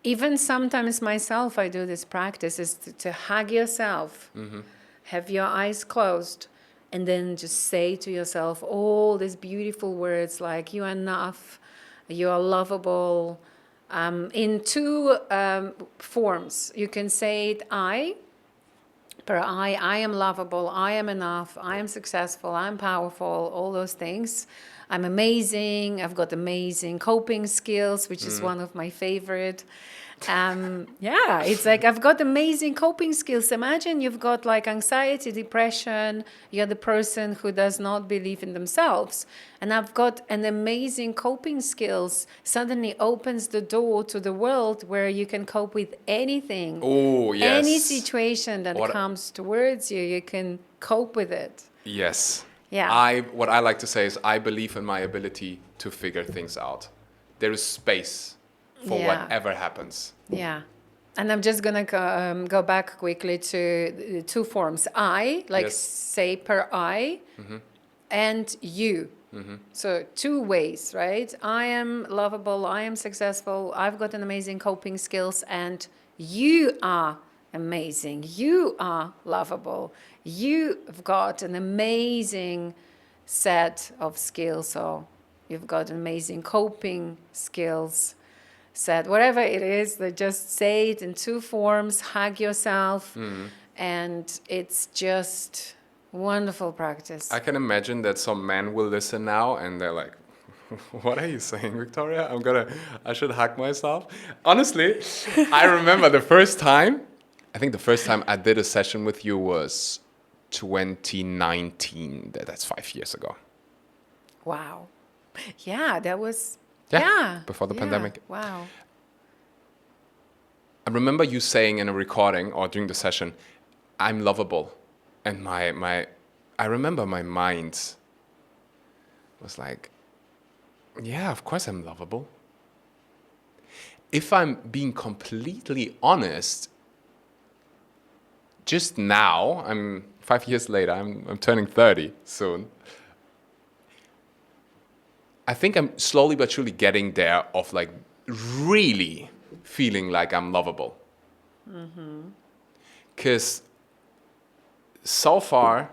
even sometimes myself, I do this practice, is to hug yourself. Mm-hmm. Have your eyes closed, and then just say to yourself all these beautiful words like, you are enough, you are lovable, in two forms. You can say it I am lovable, I am enough, I am successful, I'm powerful, all those things. I'm amazing, I've got amazing coping skills, which is one of my favorite. It's like I've got amazing coping skills. Imagine you've got like anxiety, depression, you're the person who does not believe in themselves, and I've got an amazing coping skills. Suddenly opens the door to the world where you can cope with anything. Oh, yes. Any situation that comes towards you, you can cope with it. Yes. Yeah. What I like to say is I believe in my ability to figure things out. There is space for whatever happens. Yeah. And I'm just going to go back quickly to the two forms. I, like say per I, and you. Mm-hmm. So two ways, right? I am lovable, I am successful, I've got an amazing coping skills, and you are amazing. You are lovable. You've got an amazing set of skills. So you've got amazing coping skills set, whatever it is, that just say it in two forms, hug yourself, and it's just wonderful practice. I can imagine that some men will listen now and they're like, what are you saying, Victoria? I should hug myself. Honestly, I remember the first time I did a session with you was 2019. That's 5 years ago. Wow. Yeah, that was... Before the pandemic. Wow. I remember you saying in a recording or during the session, I'm lovable. And I remember my mind was like, yeah, of course I'm lovable. if I'm being completely honest, just now, I'm 5 years later, I'm turning 30 soon. I think I'm slowly but surely getting there of like really feeling like I'm lovable. Because so far,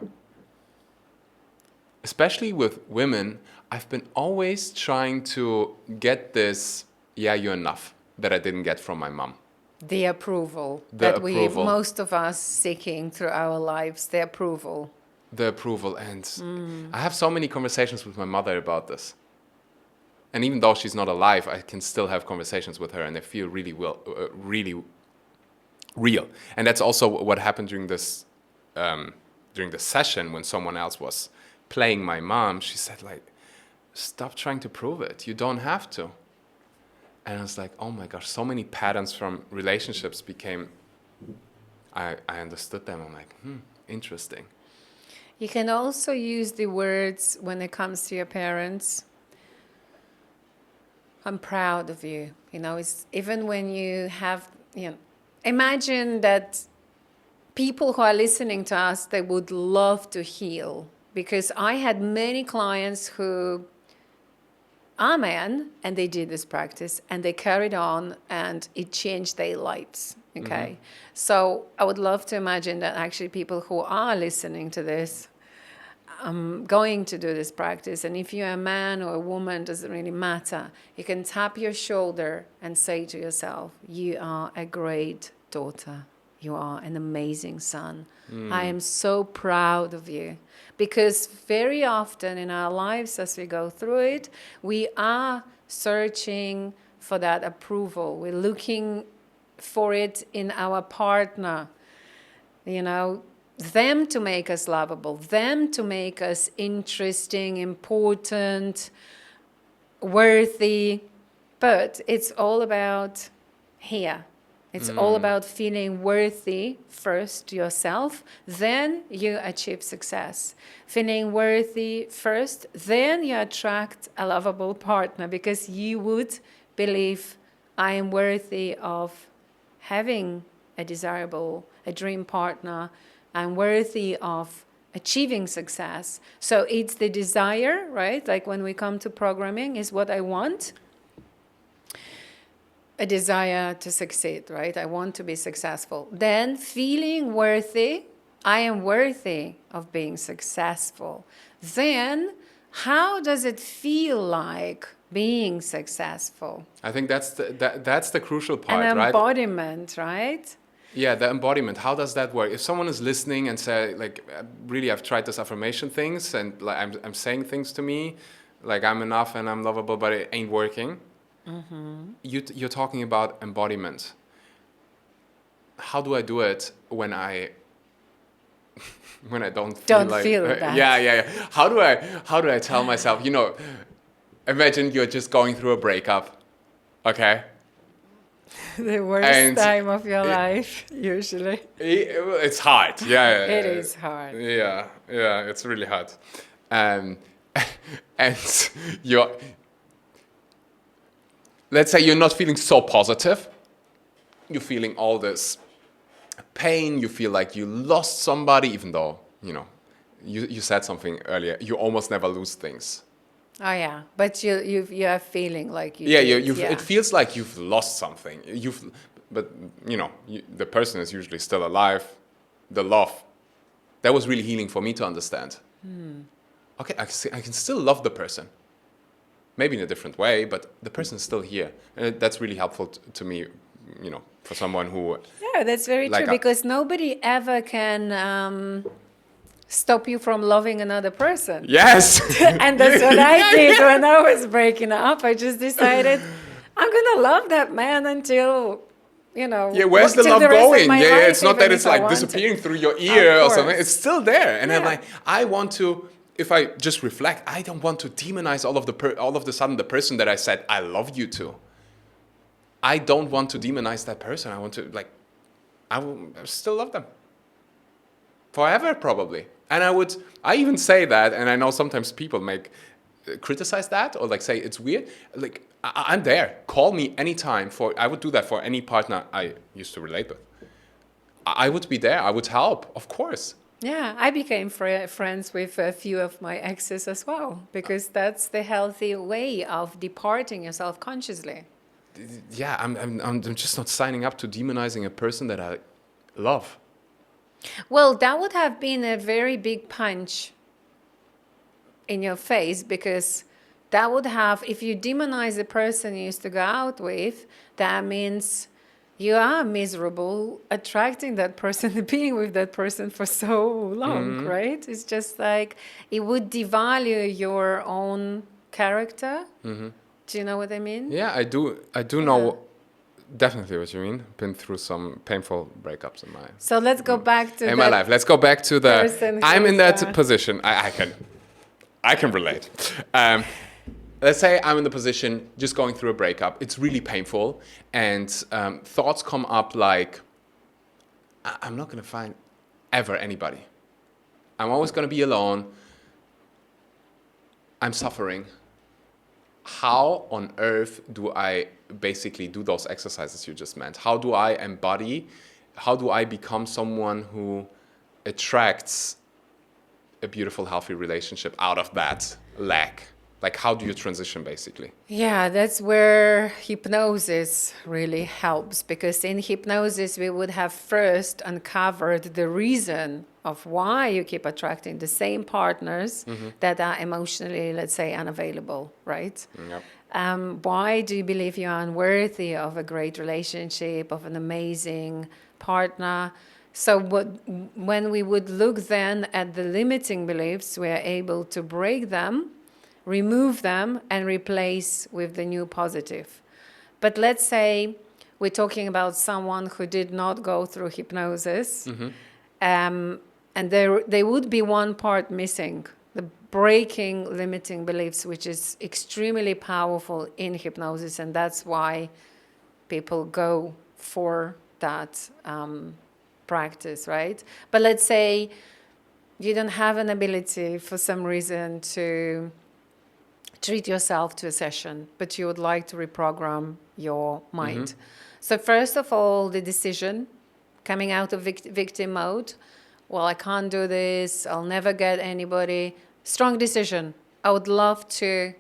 especially with women, I've been always trying to get this, yeah, you're enough, that I didn't get from my mom. The approval The that approval. most of us seeking through our lives, the approval. The approval. And I have so many conversations with my mother about this. And even though she's not alive, I can still have conversations with her, and they feel really really real. And that's also what happened during this session when someone else was playing my mom. She said, like, stop trying to prove it. You don't have to. And I was like, oh my gosh, so many patterns from relationships became, I understood them. I'm like, interesting. You can also use the words when it comes to your parents. I'm proud of you. You know, it's even when you have, imagine that people who are listening to us, they would love to heal. Because I had many clients who are men and they did this practice and they carried on and it changed their lives. Okay. So I would love to imagine that actually people who are listening to this, going to do this practice, and if you're a man or a woman, doesn't really matter. You can tap your shoulder and say to yourself, you are a great daughter. You are an amazing son. I am so proud of you. Because very often in our lives, as we go through it, we are searching for that approval. We're looking for it in our partner, them to make us lovable, them to make us interesting, important, worthy. But it's all about here. It's all about feeling worthy first yourself, then you achieve success. Feeling worthy first, then you attract a lovable partner because you would believe, I am worthy of having a dream partner. I'm worthy of achieving success. So it's the desire, right? Like when we come to programming, is what I want. A desire to succeed, right? I want to be successful. Then feeling worthy, I am worthy of being successful. Then how does it feel like being successful? I think that's the crucial part, An right? embodiment, right? Yeah, the embodiment. How does that work? If someone is listening and say, like, really, I've tried this affirmation things, and like I'm saying things to me, like I'm enough and I'm lovable, but it ain't working. You're talking about embodiment. How do I do it when I don't feel that? Yeah. How do I tell myself? Imagine you're just going through a breakup, okay? The worst time of your life, usually. It's hard. Yeah. It is hard. Yeah. It's really hard, and let's say you're not feeling so positive. You're feeling all this pain. You feel like you lost somebody, even though, you said something earlier. You almost never lose things. Oh, yeah. But you are feeling like you it feels like you've lost something. But the person is usually still alive. The love. That was really healing for me to understand. Okay, I can still love the person. Maybe in a different way, but the person is still here. And that's really helpful to me, for someone who... Yeah, that's very true, because nobody ever can stop you from loving another person. Yes! And that's what I did when I was breaking up. I just decided, I'm going to love that man until... Yeah, where's the love going? Yeah, it's not that it's like disappearing through your ear or something. It's still there. And I'm like, I want to... If I just reflect, I don't want to demonize all of the sudden the person that I said I love you to. I don't want to demonize that person. I want to I will still love them forever, probably. And I even say that, and I know sometimes people make criticize that or like say it's weird, like I'm there. Call me anytime. I would do that for any partner I used to relate with. I would be there. I would help, of course. Yeah, I became friends with a few of my exes as well, because that's the healthy way of departing yourself consciously. Yeah, I'm just not signing up to demonizing a person that I love. Well, that would have been a very big punch in your face, because that would have, if you demonize the person you used to go out with, that means you are miserable attracting that person, being with that person for so long, right? It's just like it would devalue your own character. Do you know what I mean? Yeah, I do know definitely what you mean. Been through some painful breakups in my So let's go back to my life. Let's go back to the I'm in that position. I can relate. Let's say I'm in the position just going through a breakup. It's really painful, and thoughts come up like, I'm not going to find ever anybody. I'm always going to be alone. I'm suffering. How on earth do I basically do those exercises you just meant? How do I embody? How do I become someone who attracts a beautiful, healthy relationship out of that lack? Like, how do you transition, basically? Yeah, that's where hypnosis really helps, because in hypnosis, we would have first uncovered the reason of why you keep attracting the same partners that are emotionally, let's say, unavailable, right? Yep. Why do you believe you are unworthy of a great relationship, of an amazing partner? So when we would look then at the limiting beliefs, we are able to break them, remove them, and replace with the new positive. But let's say we're talking about someone who did not go through hypnosis, and there would be one part missing, the breaking limiting beliefs, which is extremely powerful in hypnosis, and that's why people go for that practice, right? But let's say you don't have an ability for some reason to treat yourself to a session, but you would like to reprogram your mind. So first of all, the decision, coming out of victim mode, well, I can't do this, I'll never get anybody. Strong decision. I would love to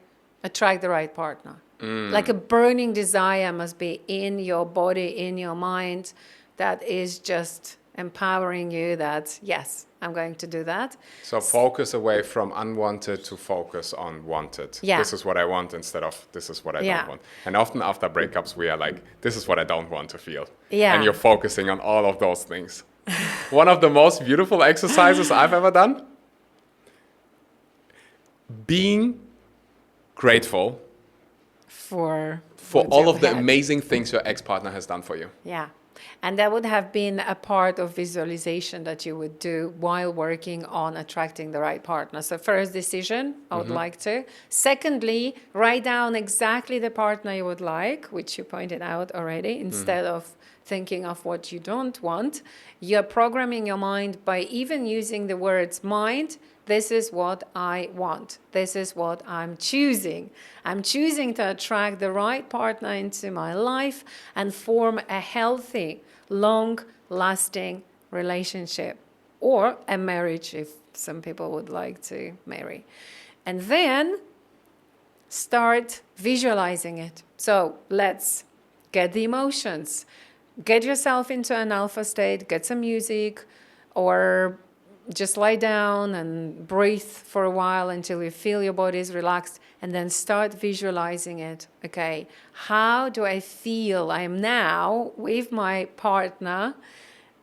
attract the right partner. Like a burning desire must be in your body, in your mind, that is just empowering you that, yes, I'm going to do that. So focus away from unwanted to focus on wanted. Yeah. This is what I want instead of this is what I don't want. And often after breakups, we are like, this is what I don't want to feel. Yeah. And you're focusing on all of those things. One of the most beautiful exercises I've ever done, being grateful for all of the amazing things your ex-partner has done for you. Yeah. And that would have been a part of visualization that you would do while working on attracting the right partner. So first decision, I would like to. Secondly, write down exactly the partner you would like, which you pointed out already, instead of thinking of what you don't want. You're programming your mind by even using the words mind. This is what I want. This is what I'm choosing. I'm choosing to attract the right partner into my life and form a healthy, long-lasting relationship, or a marriage if some people would like to marry. And then start visualizing it. So let's get the emotions. Get yourself into an alpha state, get some music, or just lie down and breathe for a while until you feel your body is relaxed, and then start visualizing it. Okay, how do I feel I am now with my partner,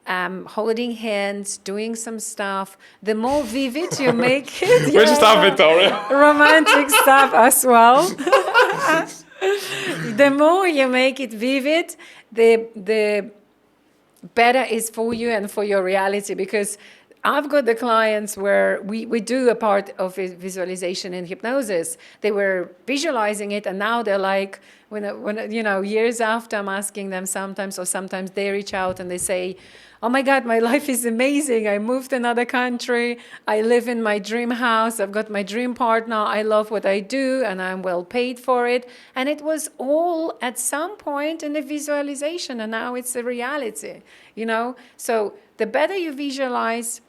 holding hands, doing some stuff? The more vivid you make it, Which stuff, Victoria? romantic stuff as well. The more you make it vivid, the better is for you and for your reality, because I've got the clients where we do a part of visualization in hypnosis. They were visualizing it, and now they're like, Years after, I'm asking them sometimes, or sometimes they reach out and they say, oh my God, my life is amazing. I moved to another country. I live in my dream house. I've got my dream partner. I love what I do and I'm well paid for it. And it was all at some point in the visualization, and now it's a reality, So the better you visualize,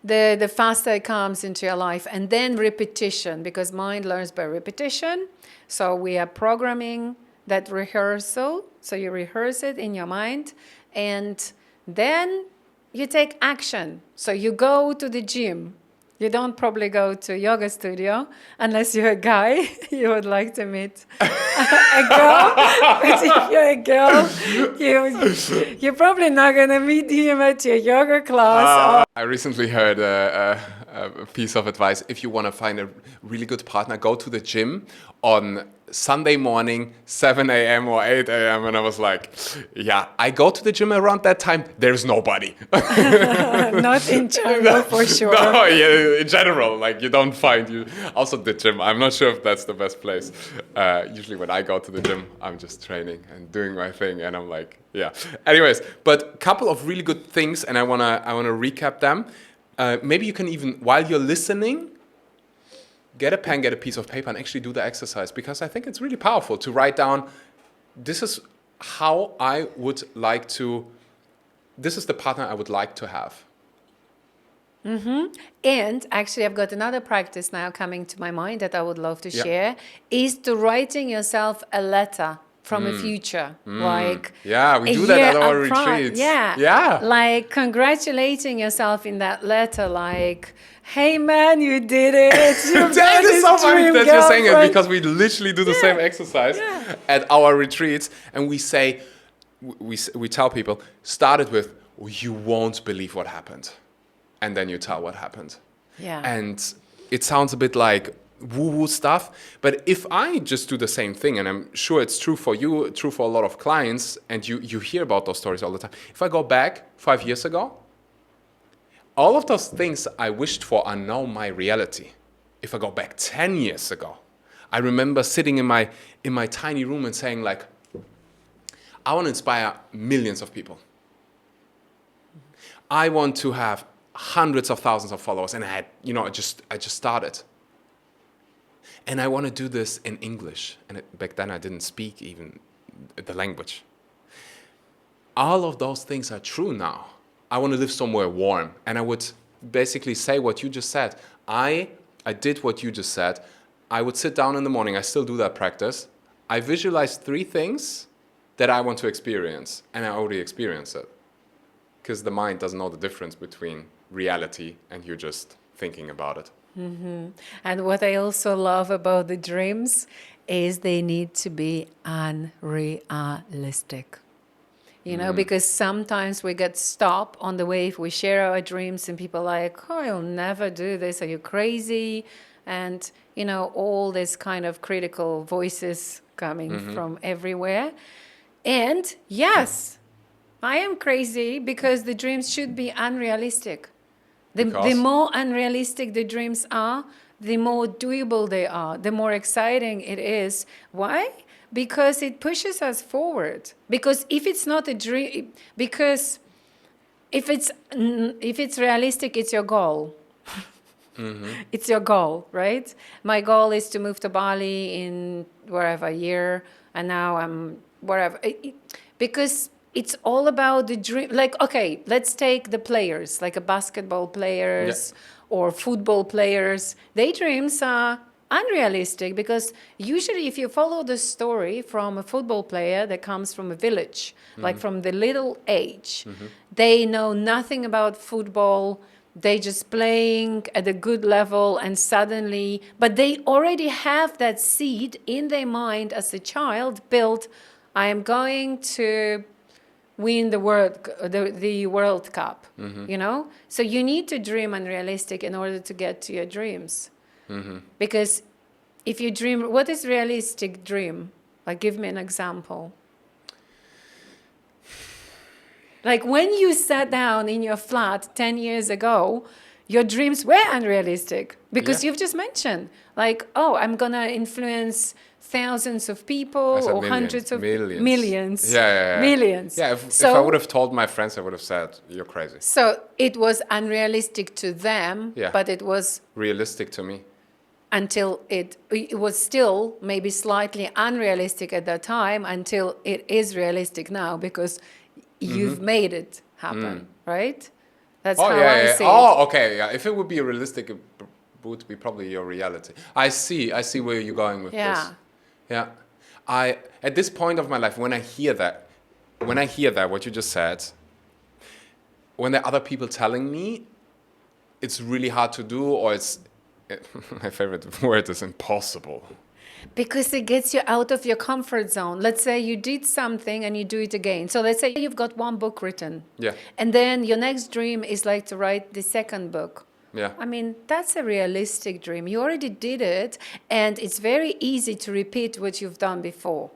the faster it comes into your life. And then repetition, because mind learns by repetition. So we are programming that rehearsal. So you rehearse it in your mind. And then you take action. So you go to the gym. You don't probably go to a yoga studio unless you're a guy. You would like to meet a girl. But if you're a girl, you're probably not going to meet him at your yoga class. I recently heard a piece of advice. If you want to find a really good partner, go to the gym on Sunday morning, 7 a.m. or 8 a.m. And I was like, yeah, I go to the gym around that time. There's nobody. Not in China, for sure. No, yeah, in general, like you don't find you. Also the gym, I'm not sure if that's the best place. Usually when I go to the gym, I'm just training and doing my thing. And I'm like, yeah. Anyways, but a couple of really good things. And I wanna recap them. Maybe you can even, while you're listening, get a pen, get a piece of paper, and actually do the exercise, because I think it's really powerful to write down, this is how I would like to, this is the partner I would like to have. Mm-hmm. And actually, I've got another practice now coming to my mind that I would love to share, is to writing yourself a letter from a future, like yeah, we do that at our retreats. Yeah, like congratulating yourself in that letter, like, hey man, you did it. That is so funny that you're saying it, because we literally do the same exercise at our retreats, and we say, we tell people, start it with, you won't believe what happened, and then you tell what happened. Yeah, and it sounds a bit like woo-woo stuff, but if I just do the same thing, and I'm sure it's true for you, true for a lot of clients, and you hear about those stories all the time. If I go back 5 years ago, all of those things I wished for are now my reality. If I go back 10 years ago, I remember sitting in my tiny room and saying, like, I want to inspire millions of people. I want to have hundreds of thousands of followers, and I had, I just started. And I want to do this in English. And back then I didn't speak even the language. All of those things are true now. I want to live somewhere warm. And I would basically say what you just said. I did what you just said. I would sit down in the morning. I still do that practice. I visualize 3 things that I want to experience. And I already experience it. Because the mind doesn't know the difference between reality and you just thinking about it. Mm-hmm. And what I also love about the dreams is they need to be unrealistic. Because sometimes we get stopped on the way if we share our dreams, and people are like, oh, you'll never do this. Are you crazy? And, all this kind of critical voices coming from everywhere. And yes, I am crazy, because the dreams should be unrealistic. The more unrealistic the dreams are, the more doable they are, the more exciting it is. Why? Because it pushes us forward. Because if it's not a dream, because if it's realistic, it's your goal. It's your goal, right? My goal is to move to Bali in wherever year, and now I'm wherever. Because it's all about the dream. Like, okay, let's take the players, like a basketball players or football players. Their dreams are unrealistic, because usually if you follow the story from a football player that comes from a village, like from the little age, they know nothing about football. They just playing at a good level, and suddenly, but they already have that seed in their mind as a child built. I am going to win the World Cup, So you need to dream unrealistic in order to get to your dreams. Because if you dream, what is realistic dream? Like, give me an example. Like when you sat down in your flat 10 years ago, your dreams were unrealistic because Yeah. you've just mentioned, like, oh, I'm going to influence thousands of people I said or millions. hundreds of Millions. millions. Yeah. Millions. Yeah, if I would have told my friends, I would have said, you're crazy. So it was unrealistic to them, Yeah. but it was Realistic to me. until it was still maybe slightly unrealistic at that time until it is realistic now because you've made it happen, right? That's how I see it. Oh, okay. Yeah. If it would be realistic, it would be probably your reality. I see where you're going with this. Yeah. At this point of my life, when I hear that, what you just said, when there are other people telling me it's really hard to do, or it's my favorite word is impossible. Because it gets you out of your comfort zone. Let's say you did something and you do it again. So let's say you've got one book written. Yeah. And then your next dream is like to write the second book. Yeah. I mean, that's a realistic dream. You already did it, and it's very easy to repeat what you've done before.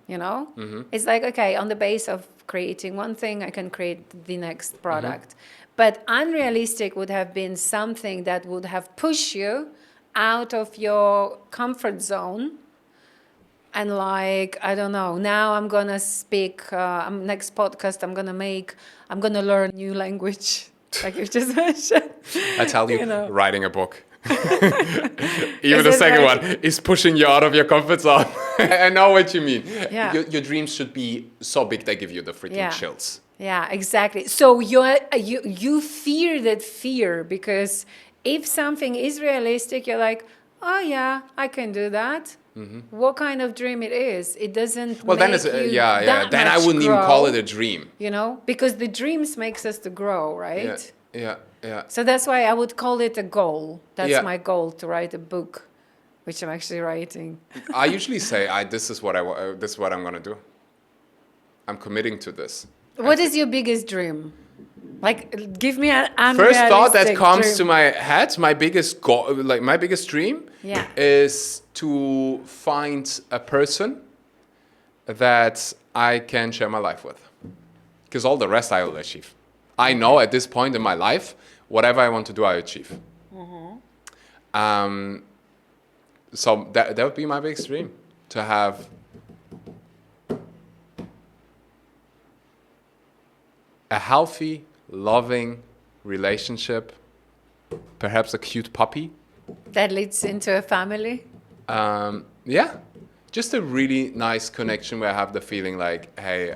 You know? It's like, okay, on the base of creating one thing, I can create the next product. But unrealistic would have been something that would have pushed you out of your comfort zone. And like, I don't know, now I'm going to speak, next podcast, I'm going to learn new language. Like you just mentioned. I tell you, know. writing a book. Even the second one is pushing you out of your comfort zone. I know what you mean. Yeah. Your dreams should be so big they give you the freaking chills. Yeah, exactly. So you fear that fear because if something is realistic, you're like, oh yeah, I can do that. What kind of dream it is? It doesn't. Well, then it's Then I wouldn't even call it a dream. You know, because the dreams makes us to grow, right? Yeah. So that's why I would call it a goal. That's Yeah. my goal, to write a book, which I'm actually writing. I usually say, this is what I'm gonna do. I'm committing to this. What is your biggest dream? Like, give me an unrealistic First thought that comes dream. to my head, my biggest goal, like my biggest dream, is to find a person that I can share my life with. Because all the rest I will achieve. I know at this point in my life, whatever I want to do, I achieve. So that would be my biggest dream, to have a healthy, loving relationship, perhaps a cute puppy. That leads into a family? Yeah, just a really nice connection where I have the feeling like, hey,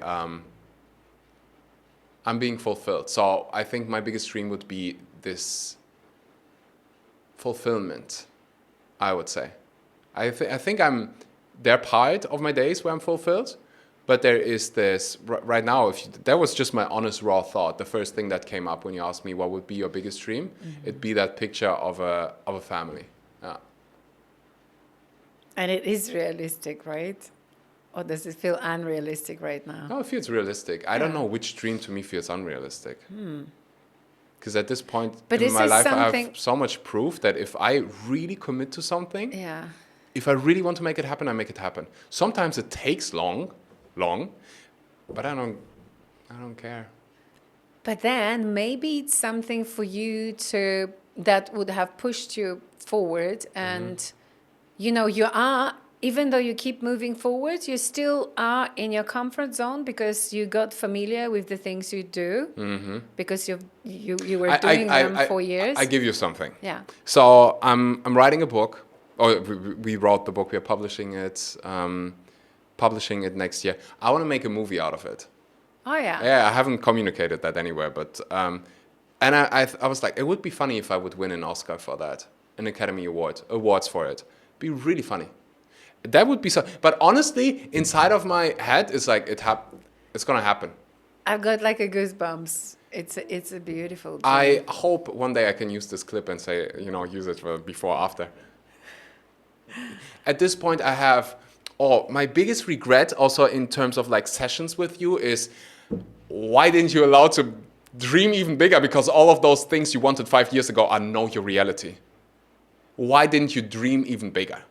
I'm being fulfilled. So I think my biggest dream would be this fulfillment, I would say. I think there are part of my days where I'm fulfilled, but there is this, right now, that was just my honest, raw thought. The first thing that came up when you asked me what would be your biggest dream, it'd be that picture of a family. Yeah. And it is realistic, right? Or does it feel unrealistic right now? No, it feels realistic. I don't know which dream to me feels unrealistic. Because at this point in my life, I have so much proof that if I really commit to something, if I really want to make it happen, I make it happen. Sometimes it takes long, but I don't care. But then maybe it's something for you that would have pushed you forward, and you know, you are, even though you keep moving forward, you still are in your comfort zone because you got familiar with the things you do, because you were doing them for years. I give you something. Yeah. So I'm writing a book. Or we wrote the book. We're publishing it. Publishing it next year. I want to make a movie out of it. Oh yeah. Yeah, I haven't communicated that anywhere, but and I was like, it would be funny if I would win an Oscar for that, an Academy Awards for it. Be really funny. That would be so. But honestly, inside of my head, it's like it's gonna happen. I've got like a goosebumps. It's a beautiful dream. I hope one day I can use this clip and say, use it for before, after. At this point, I have. My biggest regret also in terms of like sessions with you is, why didn't you allow to dream even bigger? Because all of those things you wanted 5 years ago are now your reality. Why didn't you dream even bigger?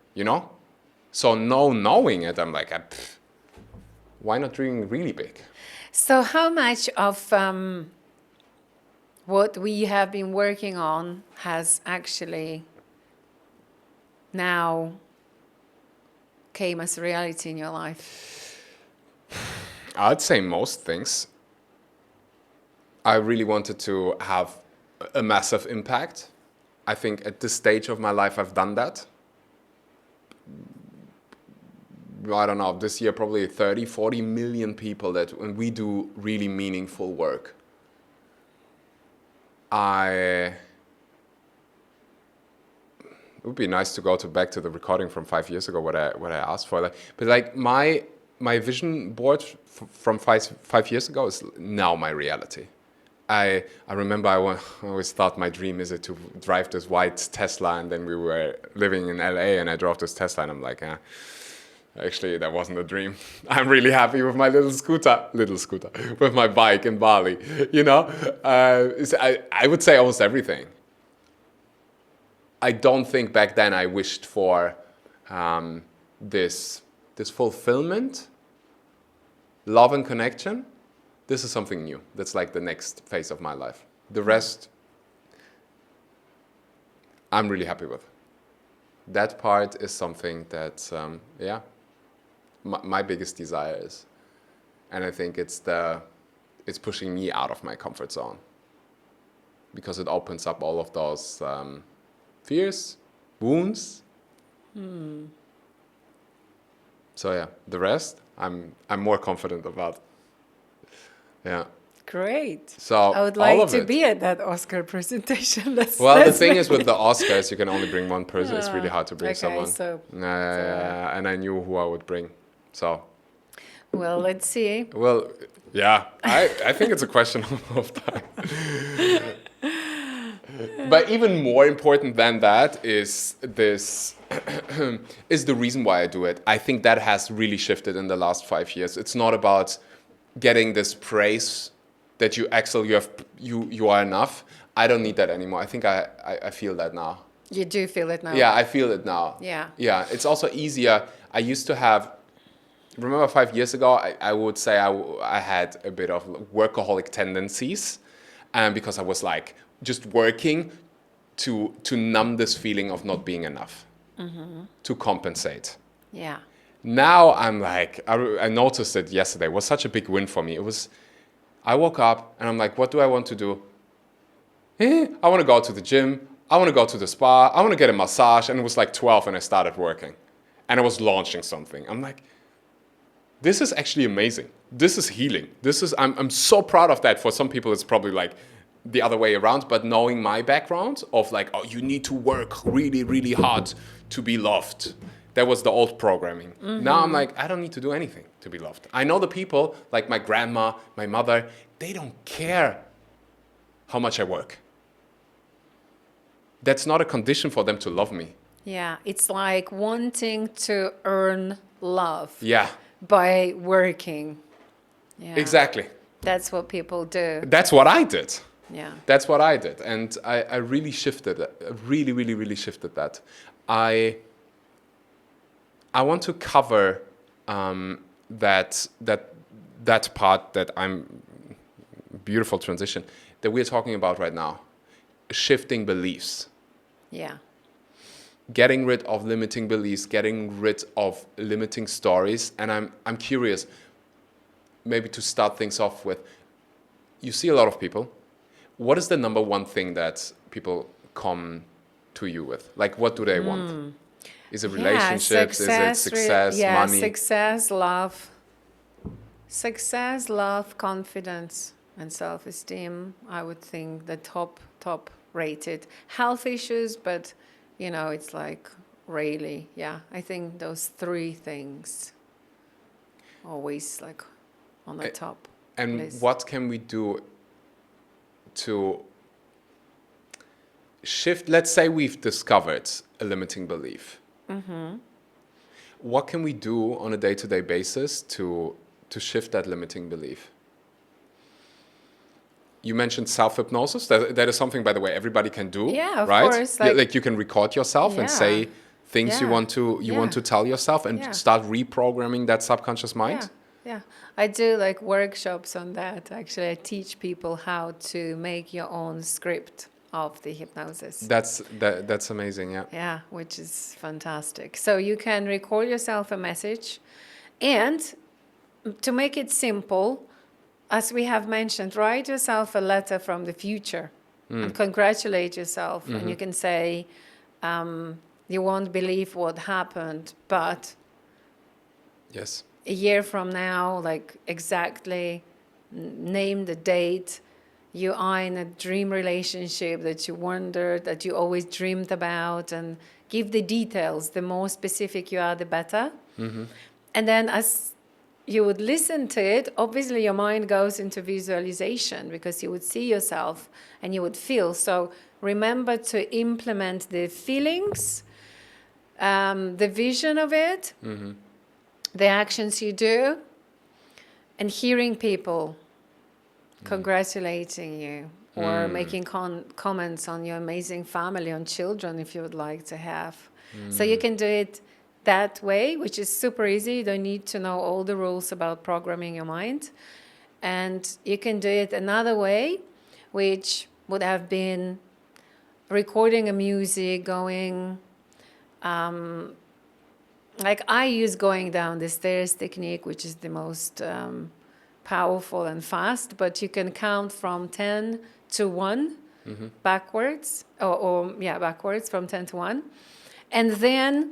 So knowing it, I'm like, why not dreaming really big? So how much of what we have been working on has actually now came as reality in your life? I'd say most things. I really wanted to have a massive impact. I think at this stage of my life, I've done that. I don't know, this year probably 30, 40 million people that when we do really meaningful work. It would be nice to go back to the recording from 5 years ago, what I asked for. But like my vision board from 5 years ago is now my reality. I remember I always thought my dream is to drive this white Tesla, and then we were living in LA and I drove this Tesla and I'm like, actually that wasn't a dream. I'm really happy with my little scooter, with my bike in Bali, I would say almost everything. I don't think back then I wished for this fulfillment, love and connection. This is something new. That's like the next phase of my life. The rest, I'm really happy with. That part is something that, my biggest desire is. And I think it's pushing me out of my comfort zone. Because it opens up all of those fears, wounds. So yeah, the rest, I'm more confident about. Yeah. Great. So I would like to be at that Oscar presentation. The thing is with the Oscars, you can only bring one person. It's really hard to bring someone. And I knew who I would bring. So. Well, let's see. Well, yeah. I think it's a question of time. But even more important than that is this is the reason why I do it. I think that has really shifted in the last 5 years. It's not about getting this praise that Axel, you are enough. I don't need that anymore. I think I feel that now. You do feel it now? Yeah, I feel it now. Yeah. Yeah, it's also easier. I used to have, remember 5 years ago, I would say I had a bit of workaholic tendencies because I was like just working to numb this feeling of not being enough, to compensate. Yeah. Now I'm like, I noticed it yesterday. It was such a big win for me. I woke up and I'm like, what do I want to do? I want to go to the gym. I want to go to the spa. I want to get a massage. And it was like 12 and I started working. And I was launching something. I'm like, this is actually amazing. This is healing. I'm so proud of that. For some people, it's probably like the other way around. But knowing my background of like, oh, you need to work really, really hard to be loved. That was the old programming. Now I'm like, I don't need to do anything to be loved. I know the people, like my grandma, my mother, they don't care how much I work. That's not a condition for them to love me. Yeah, it's like wanting to earn love. Yeah. By working. Yeah. Exactly. That's what people do. That's what I did. Yeah. That's what I did. And I really shifted it. Really, really, really shifted that. I want to cover that part that beautiful transition that we're talking about right now, shifting beliefs. Yeah. Getting rid of limiting beliefs, getting rid of limiting stories, and I'm curious, maybe to start things off with. You see a lot of people. What is the number one thing that people come to you with? Like, what do they want? Is it relationships? Is it success, money? Success, love, confidence, and self-esteem. I would think the top rated. Health issues, but it's like really, I think those three things always like on the top. And list. What can we do to shift? Let's say we've discovered a limiting belief. What can we do on a day-to-day basis to shift that limiting belief? You mentioned self-hypnosis. That is something, by the way, everybody can do. Yeah, of right? course. Like you can record yourself and say things you want to tell yourself and start reprogramming that subconscious mind. Yeah, I do like workshops on that. Actually, I teach people how to make your own script of the hypnosis. That's amazing. Yeah. Yeah, which is fantastic. So you can record yourself a message, and to make it simple, as we have mentioned, write yourself a letter from the future and congratulate yourself. And you can say, you won't believe what happened, but Yes. a year from now, like exactly name the date, you are in a dream relationship that you wondered, that you always dreamed about, and give the details. The more specific you are, the better. And then as you would listen to it, obviously your mind goes into visualization, because you would see yourself and you would feel. So remember to implement the feelings, the vision of it, the actions you do, and hearing people congratulating you, or making comments on your amazing family, on children, if you would like to have. So you can do it that way, which is super easy. You don't need to know all the rules about programming your mind. And you can do it another way, which would have been recording a music, going, like I use going down the stairs technique, which is the most powerful and fast, but you can count from 10 to 1 backwards, backwards from 10 to 1. And then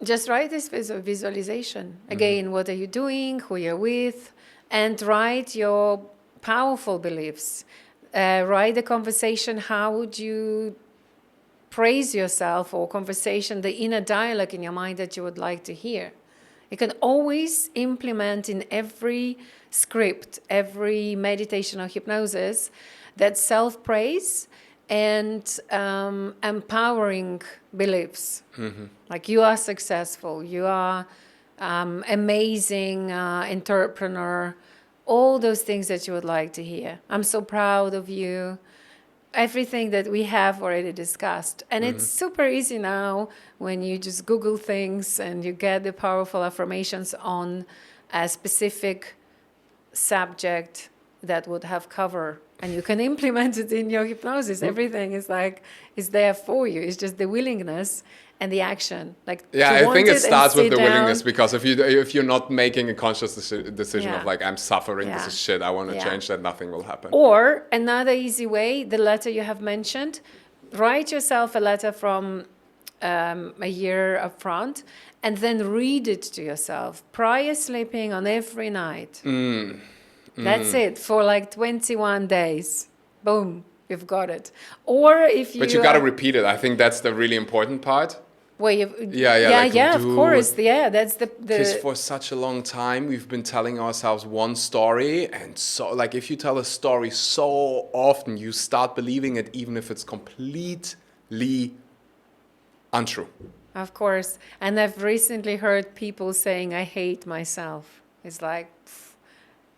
just write this visualization. Again, what are you doing, who you're with, and write your powerful beliefs. Write the conversation, how would you praise yourself, or conversation, the inner dialogue in your mind that you would like to hear. You can always implement in every script, every meditation or hypnosis, that self-praise and empowering beliefs. Like you are successful, you are amazing entrepreneur, all those things that you would like to hear. I'm so proud of you. Everything that we have already discussed. And it's super easy now when you just Google things and you get the powerful affirmations on a specific subject that would have cover, and you can implement it in your hypnosis. Everything is there for you. It's just the willingness and the action. Like, yeah, I think it starts with the willingness, down. because if you're not making a conscious decision of like, I'm suffering, this Yeah. is shit, I want to Yeah. change that, nothing will happen. Or another easy way, the letter you have mentioned, write yourself a letter from a year up front, and then read it to yourself prior sleeping on every night. That's it, for like 21 days. Boom, you've got it. Or if you... But you got to repeat it. I think that's the really important part. Well, Like, of course. Yeah, that's the... Because for such a long time, we've been telling ourselves one story. And so, like, if you tell a story so often, you start believing it, even if it's completely untrue. Of course. And I've recently heard people saying, I hate myself. It's like...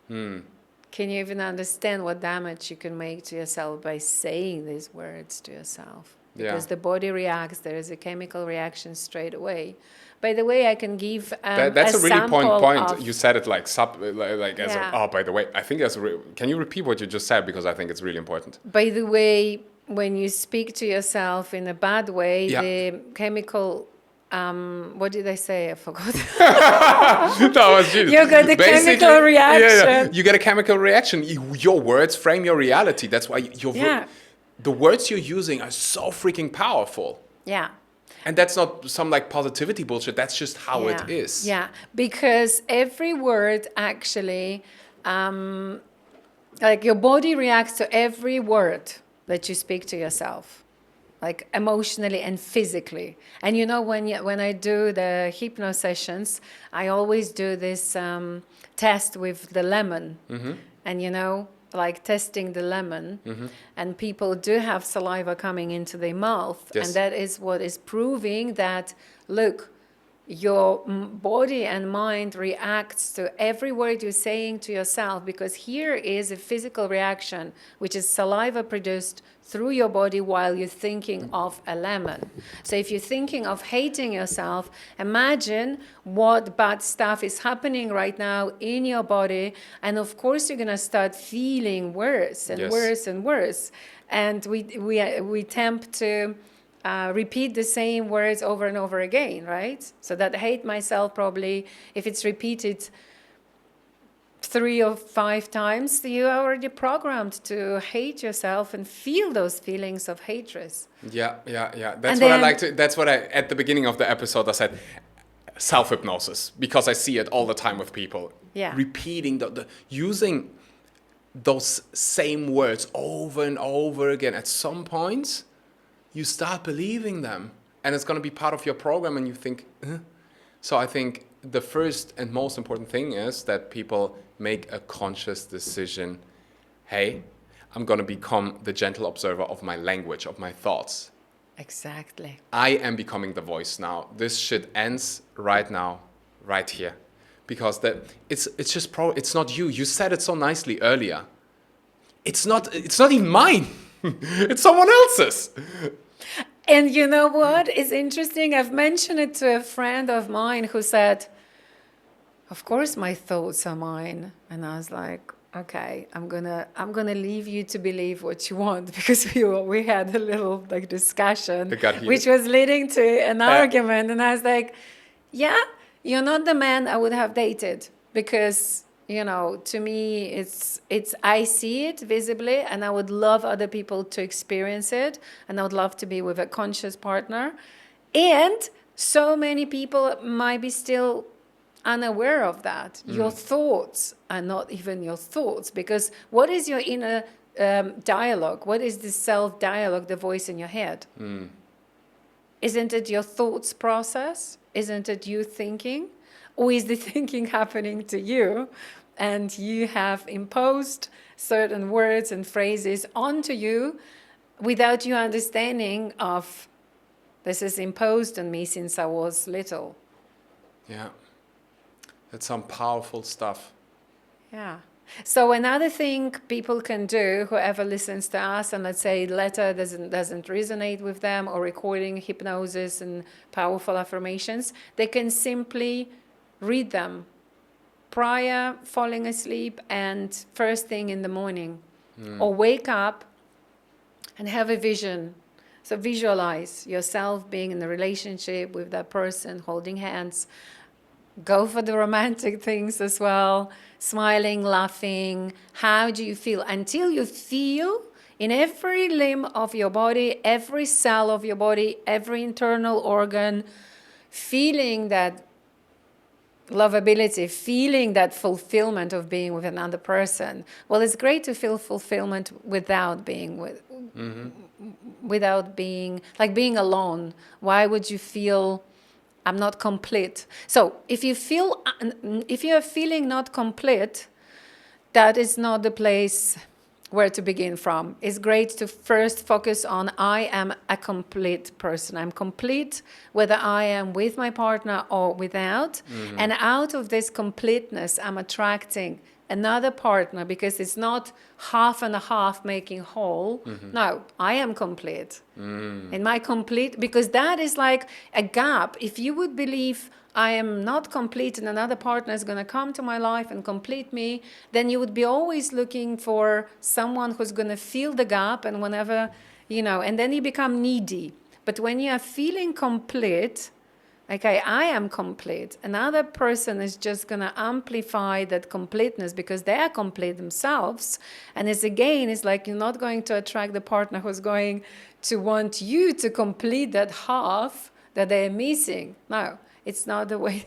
Can you even understand what damage you can make to yourself by saying these words to yourself? Because the body reacts, there is a chemical reaction straight away. By the way, I can give that's a really point. You said it like Yeah. by the way, I think can you repeat what you just said, because I think it's really important. By the way, when you speak to yourself in a bad way, the chemical... what did I say? I forgot. That was you. You got the chemical reaction. Yeah. You get a chemical reaction. Your words frame your reality. That's why the words you're using are so freaking powerful. Yeah. And that's not some like positivity bullshit. That's just how it is. Yeah, because every word actually, like your body reacts to every word that you speak to yourself, like emotionally and physically. And you know, when I do the hypno sessions, I always do this test with the lemon. And you know, like testing the lemon, and people do have saliva coming into their mouth. Yes. And that is what is proving that, look, your body and mind reacts to every word you're saying to yourself, because here is a physical reaction, which is saliva produced through your body while you're thinking of a lemon. So if you're thinking of hating yourself, imagine what bad stuff is happening right now in your body. And of course, you're going to start feeling worse and worse and worse. And we tempt to repeat the same words over and over again, right? So that hate myself, probably, if it's repeated 3 or 5 times, you are already programmed to hate yourself and feel those feelings of hatred. Yeah. That's what I like to. That's what I at the beginning of the episode I said. Self-hypnosis, because I see it all the time with people. Yeah. Repeating the using those same words over and over again. At some point, you start believing them, and it's going to be part of your program, and you think, So I think the first and most important thing is that people make a conscious decision. Hey, I'm going to become the gentle observer of my language, of my thoughts. Exactly. I am becoming the voice now. This shit ends right now, right here. Because it's not you. You said it so nicely earlier. It's not even mine. It's someone else's. And you know what? It's interesting. I've mentioned it to a friend of mine who said, of course my thoughts are mine. And I was like, okay, I'm gonna leave you to believe what you want, because we had a little discussion, which was leading to an argument. And I was like, yeah, you're not the man I would have dated, because to me, it's I see it visibly, and I would love other people to experience it, and I would love to be with a conscious partner. And so many people might be still unaware of that. Your thoughts are not even your thoughts, because what is your inner dialogue? What is the self-dialogue, the voice in your head? Isn't it your thoughts process? Isn't it you thinking? Or is the thinking happening to you, and you have imposed certain words and phrases onto you without you understanding of, this is imposed on me since I was little? Yeah. That's some powerful stuff. Yeah. So another thing people can do, whoever listens to us, and let's say letter doesn't resonate with them, or recording hypnosis and powerful affirmations, they can simply read them prior falling asleep and first thing in the morning, or wake up and have a vision. So visualize yourself being in a relationship with that person, holding hands. Go for the romantic things as well, smiling, laughing. How do you feel? Until you feel in every limb of your body, every cell of your body, every internal organ, feeling that lovability, feeling that fulfillment of being with another person. Well, it's great to feel fulfillment without being without being being alone. Why would you feel I'm not complete? So if you are feeling not complete, that is not the place where to begin from. It's great to first focus on, I am a complete person. I'm complete whether I am with my partner or without. And out of this completeness, I'm attracting another partner, because it's not half and a half making whole. No, I am complete. And my complete, because that is like a gap. If you would believe I am not complete and another partner is going to come to my life and complete me, then you would be always looking for someone who's going to fill the gap, and whenever, and then you become needy. But when you are feeling complete, okay, I am complete, another person is just going to amplify that completeness because they are complete themselves. And it's like you're not going to attract the partner who's going to want you to complete that half that they're missing. No. It's not the way,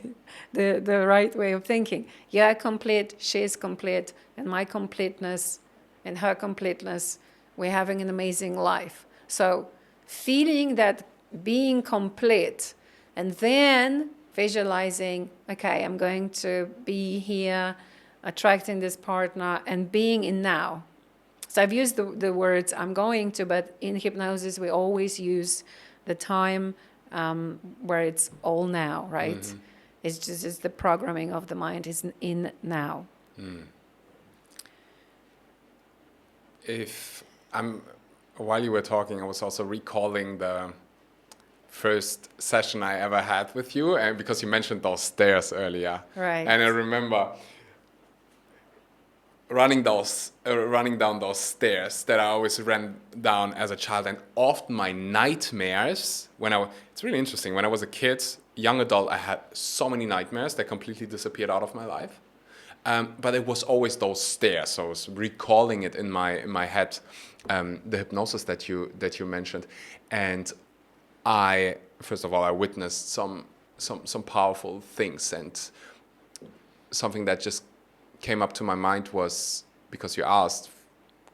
the right way of thinking. You're complete, she is complete, and my completeness and her completeness, we're having an amazing life. So feeling that being complete, and then visualizing, okay, I'm going to be here, attracting this partner, and being in now. So I've used the words I'm going to, but in hypnosis we always use the time where it's all now, right? It's just the programming of the mind is in now. While you were talking, I was also recalling the first session I ever had with you, and because you mentioned those stairs earlier, Right. and I remember running down those stairs that I always ran down as a child, and often my nightmares it's really interesting. When I was a kid, young adult, I had so many nightmares that completely disappeared out of my life. But it was always those stairs. So I was recalling it in my head, the hypnosis that you mentioned, and first of all I witnessed some powerful things, and something that just came up to my mind was, because you asked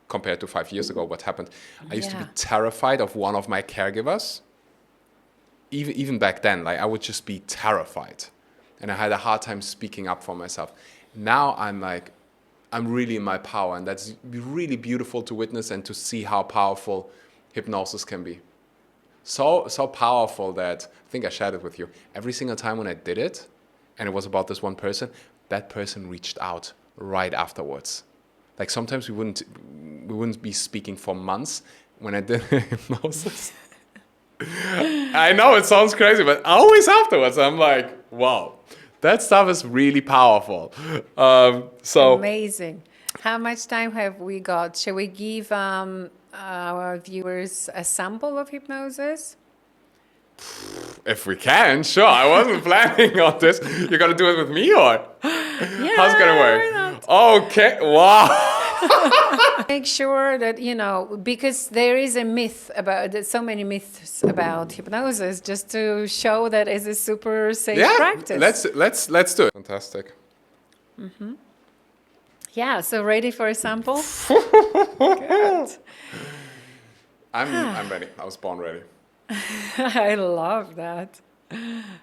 compared to 5 years ago what happened. I used to be terrified of one of my caregivers. Even back then, like I would just be terrified, and I had a hard time speaking up for myself. Now I'm really in my power, and that's really beautiful to witness and to see how powerful hypnosis can be. So powerful that I think I shared it with you. Every single time when I did it, and it was about this one person, that person reached out right afterwards. Like sometimes we wouldn't be speaking for months when I did hypnosis. I know it sounds crazy, but always afterwards I'm like, wow, that stuff is really powerful. So amazing. How much time have we got? Shall we give our viewers a sample of hypnosis? if we can, sure. I wasn't planning on this. You're gonna do it with me, or Yeah, how's it gonna work? Okay, wow. Make sure that, because there is a myth there's so many myths about hypnosis, just to show that it's a super safe practice. Let's do it. Fantastic. Yeah, so ready for a sample? Good. I'm ready. I was born ready. I love that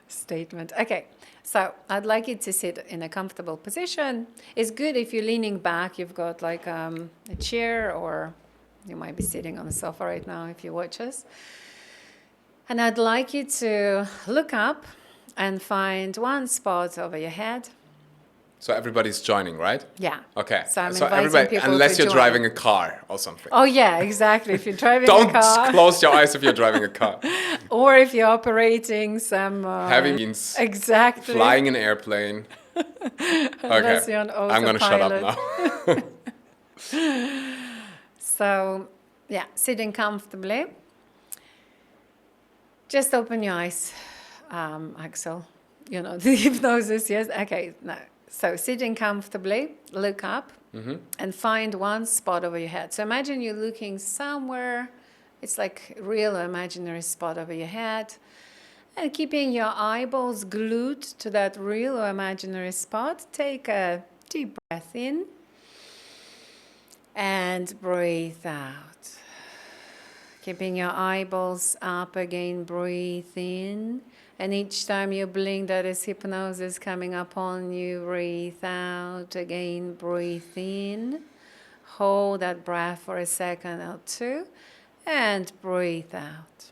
statement. Okay, so I'd like you to sit in a comfortable position. It's good if you're leaning back, you've got like a chair, or you might be sitting on the sofa right now if you watch us. And I'd like you to look up and find one spot over your head. So everybody's joining, right? Yeah. Okay. So I'm everybody, inviting people unless to you're join. driving a car or something. Oh yeah, exactly. If you're driving Don't a car, close your eyes if you're driving a car. or if you're operating some Heavy means exactly flying an airplane. Unless Okay. you're on I'm gonna shut up autopilot. now. So yeah, sitting comfortably. Just open your eyes, Axel. The hypnosis. Yes. Okay. No. So sitting comfortably, look up and find one spot over your head. So imagine you're looking somewhere. It's like a real or imaginary spot over your head. And keeping your eyeballs glued to that real or imaginary spot, take a deep breath in and breathe out. Keeping your eyeballs up again, breathe in. And each time you blink, that is hypnosis coming up on you. Breathe out again, breathe in. Hold that breath for a second or two. And breathe out.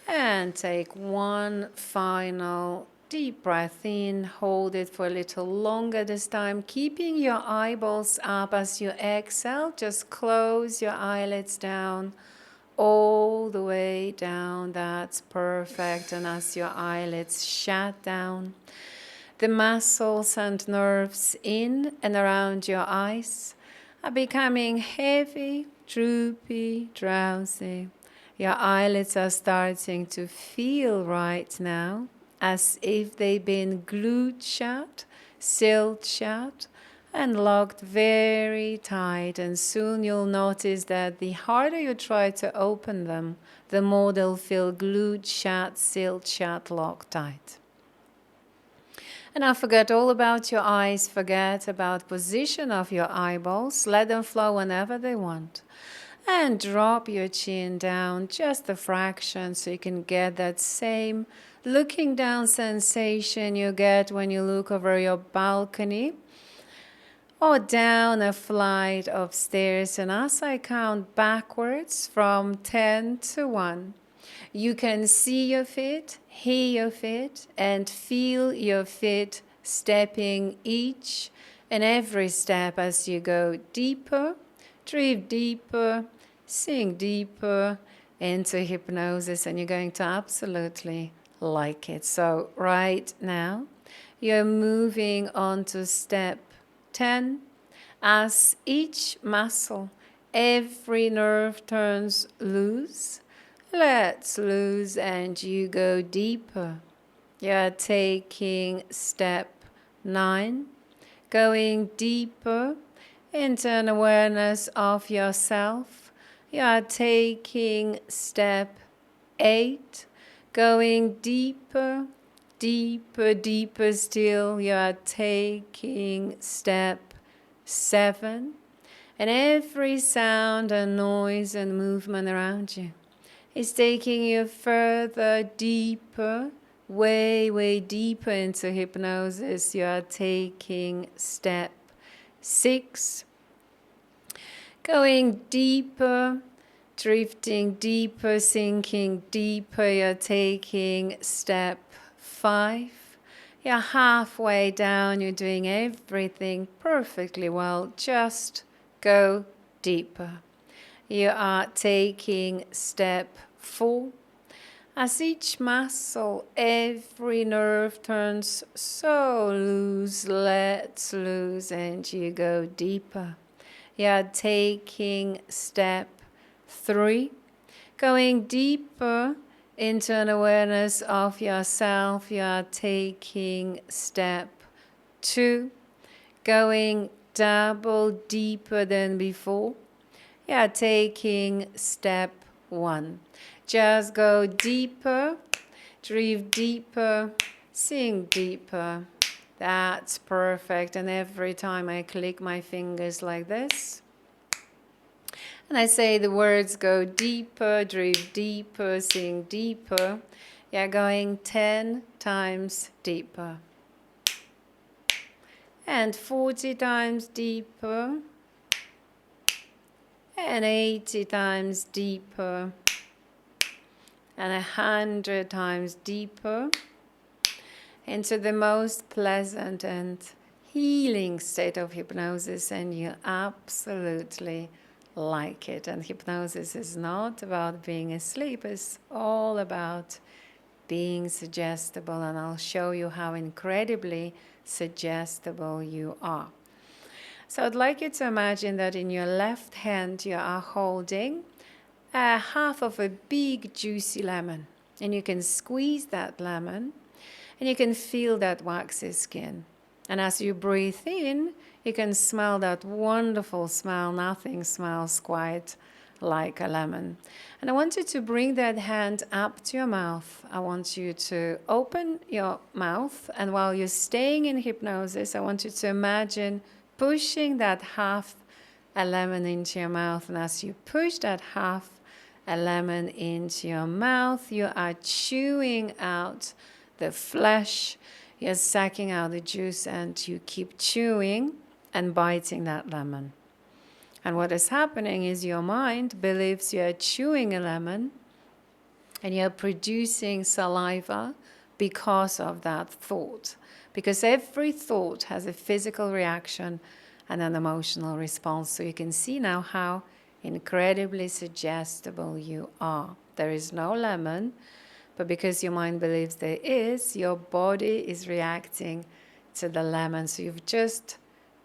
And take one final deep breath in. Hold it for a little longer this time. Keeping your eyeballs up as you exhale. Just close your eyelids down. All the way down, that's perfect. And as your eyelids shut down, the muscles and nerves in and around your eyes are becoming heavy, droopy, drowsy. Your eyelids are starting to feel right now as if they've been glued shut, sealed shut, and locked very tight. And soon you'll notice that the harder you try to open them, the more they'll feel glued shut, sealed shut, locked tight. And now forget all about your eyes, forget about position of your eyeballs, let them flow whenever they want. And drop your chin down just a fraction so you can get that same looking down sensation you get when you look over your balcony or down a flight of stairs. And as I count backwards from 10 to 1, You can see your feet, hear your feet, and feel your feet stepping each and every step as you go deeper, drift deeper, sink deeper into hypnosis, and you're going to absolutely like it. So right now, you're moving on to step 10. As each muscle, every nerve turns loose, lets loose, and you go deeper. You're taking step 9, going deeper into an awareness of yourself. You are taking step 8, going deeper, deeper, deeper still. You are taking step 7, and every sound and noise and movement around you is taking you further, deeper, way, way deeper into hypnosis. You are taking step 6, going deeper, drifting deeper, sinking deeper. You're taking step 5. You're halfway down. You're doing everything perfectly well. Just go deeper. You are taking step 4. As each muscle, every nerve turns so loose, lets loose, and you go deeper. You're taking step 3, going deeper into an awareness of yourself. You're taking step 2, going double deeper than before. You're taking step 1. Just go deeper, drift deeper, sink deeper. That's perfect. And every time I click my fingers like this, and I say the words go deeper, drift deeper, sink deeper, you're going 10 times deeper. And 40 times deeper. And 80 times deeper. And 100 times deeper into the most pleasant and healing state of hypnosis, and you absolutely like it. And hypnosis is not about being asleep, it's all about being suggestible, and I'll show you how incredibly suggestible you are. So I'd like you to imagine that in your left hand you are holding half of a big juicy lemon, and you can squeeze that lemon and you can feel that waxy skin, and as you breathe in you can smell that wonderful smell. Nothing smells quite like a lemon. And I want you to bring that hand up to your mouth. I want you to open your mouth, and while you're staying in hypnosis, I want you to imagine pushing that half a lemon into your mouth, and as you push that half a lemon into your mouth, you are chewing out the flesh, you're sucking out the juice, and you keep chewing and biting that lemon. And what is happening is your mind believes you're chewing a lemon and you're producing saliva because of that thought. Because every thought has a physical reaction and an emotional response. So you can see now how incredibly suggestible you are. There is no lemon, but because your mind believes there is, your body is reacting to the lemon. So you've just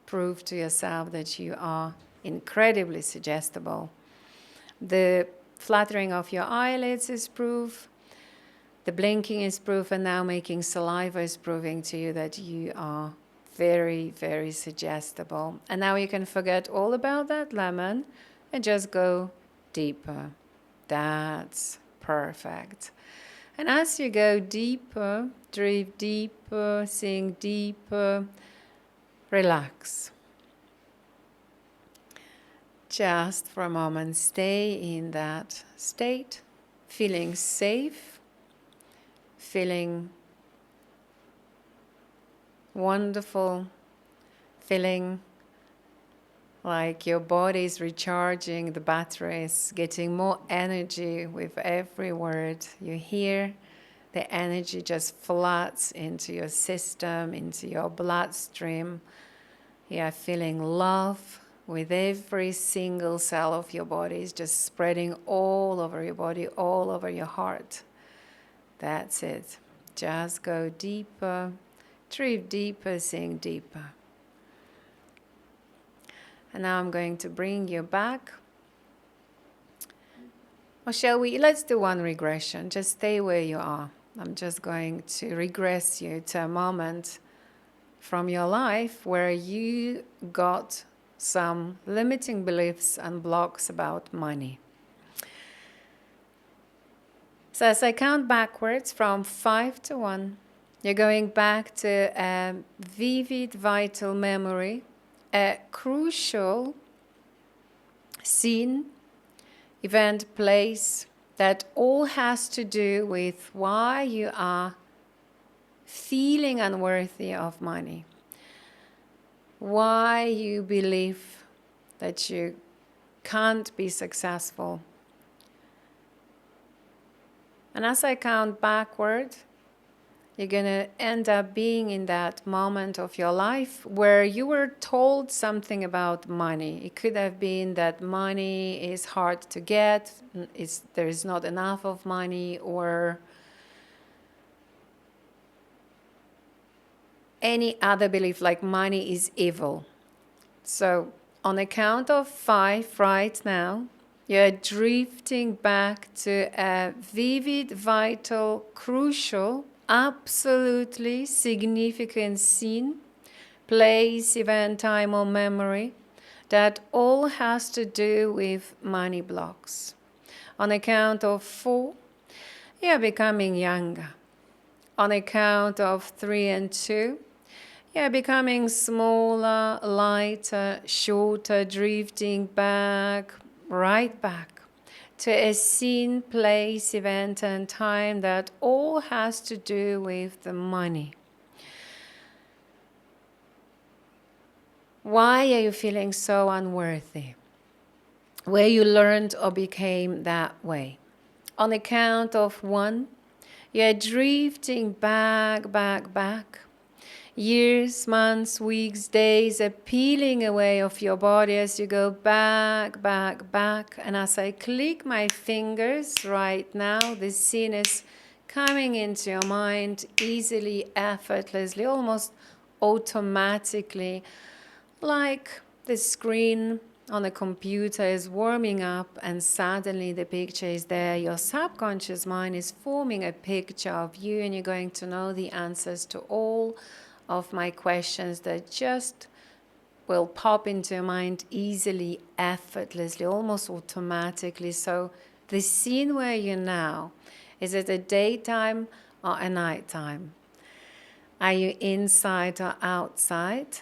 proved to yourself that you are incredibly suggestible. The fluttering of your eyelids is proof. The blinking is proof, and now making saliva is proving to you that you are very, very suggestible. And now you can forget all about that lemon and just go deeper. That's perfect. And as you go deeper, drift deeper, sink deeper, relax. Just for a moment, stay in that state, feeling safe, feeling wonderful, feeling like your body is recharging the batteries, getting more energy with every word you hear. The energy just floods into your system, into your bloodstream. You are feeling love with every single cell of your body. It's just spreading all over your body, all over your heart. That's it. Just go deeper, drift deeper, sink deeper. And now I'm going to bring you back. Or shall we? Let's do one regression. Just stay where you are. I'm just going to regress you to a moment from your life where you got some limiting beliefs and blocks about money. So as I count backwards from 5 to 1, you're going back to a vivid, vital memory, a crucial scene, event, place that all has to do with why you are feeling unworthy of money, why you believe that you can't be successful. And as I count backward, you're going to end up being in that moment of your life where you were told something about money. It could have been that money is hard to get, there is not enough of money, or any other belief like money is evil. So on a count of 5 right now, you're drifting back to a vivid, vital, crucial, absolutely significant scene, place, event, time, or memory that all has to do with money blocks. On a count of 4, you're becoming younger. On a count of 3 and 2, you're becoming smaller, lighter, shorter, drifting back, right back to a scene, place, event, and time that all has to do with the money. Why are you feeling so unworthy? Where you learned or became that way. On a count of 1, you're drifting back, back, back. Years, months, weeks, days are peeling away off your body as you go back, back, back. And as I click my fingers right now, this scene is coming into your mind easily, effortlessly, almost automatically, like the screen on a computer is warming up and suddenly the picture is there. Your subconscious mind is forming a picture of you, and you're going to know the answers to all of my questions that just will pop into your mind easily, effortlessly, almost automatically. So the scene where you're now, is it a daytime or a nighttime? Are you inside or outside?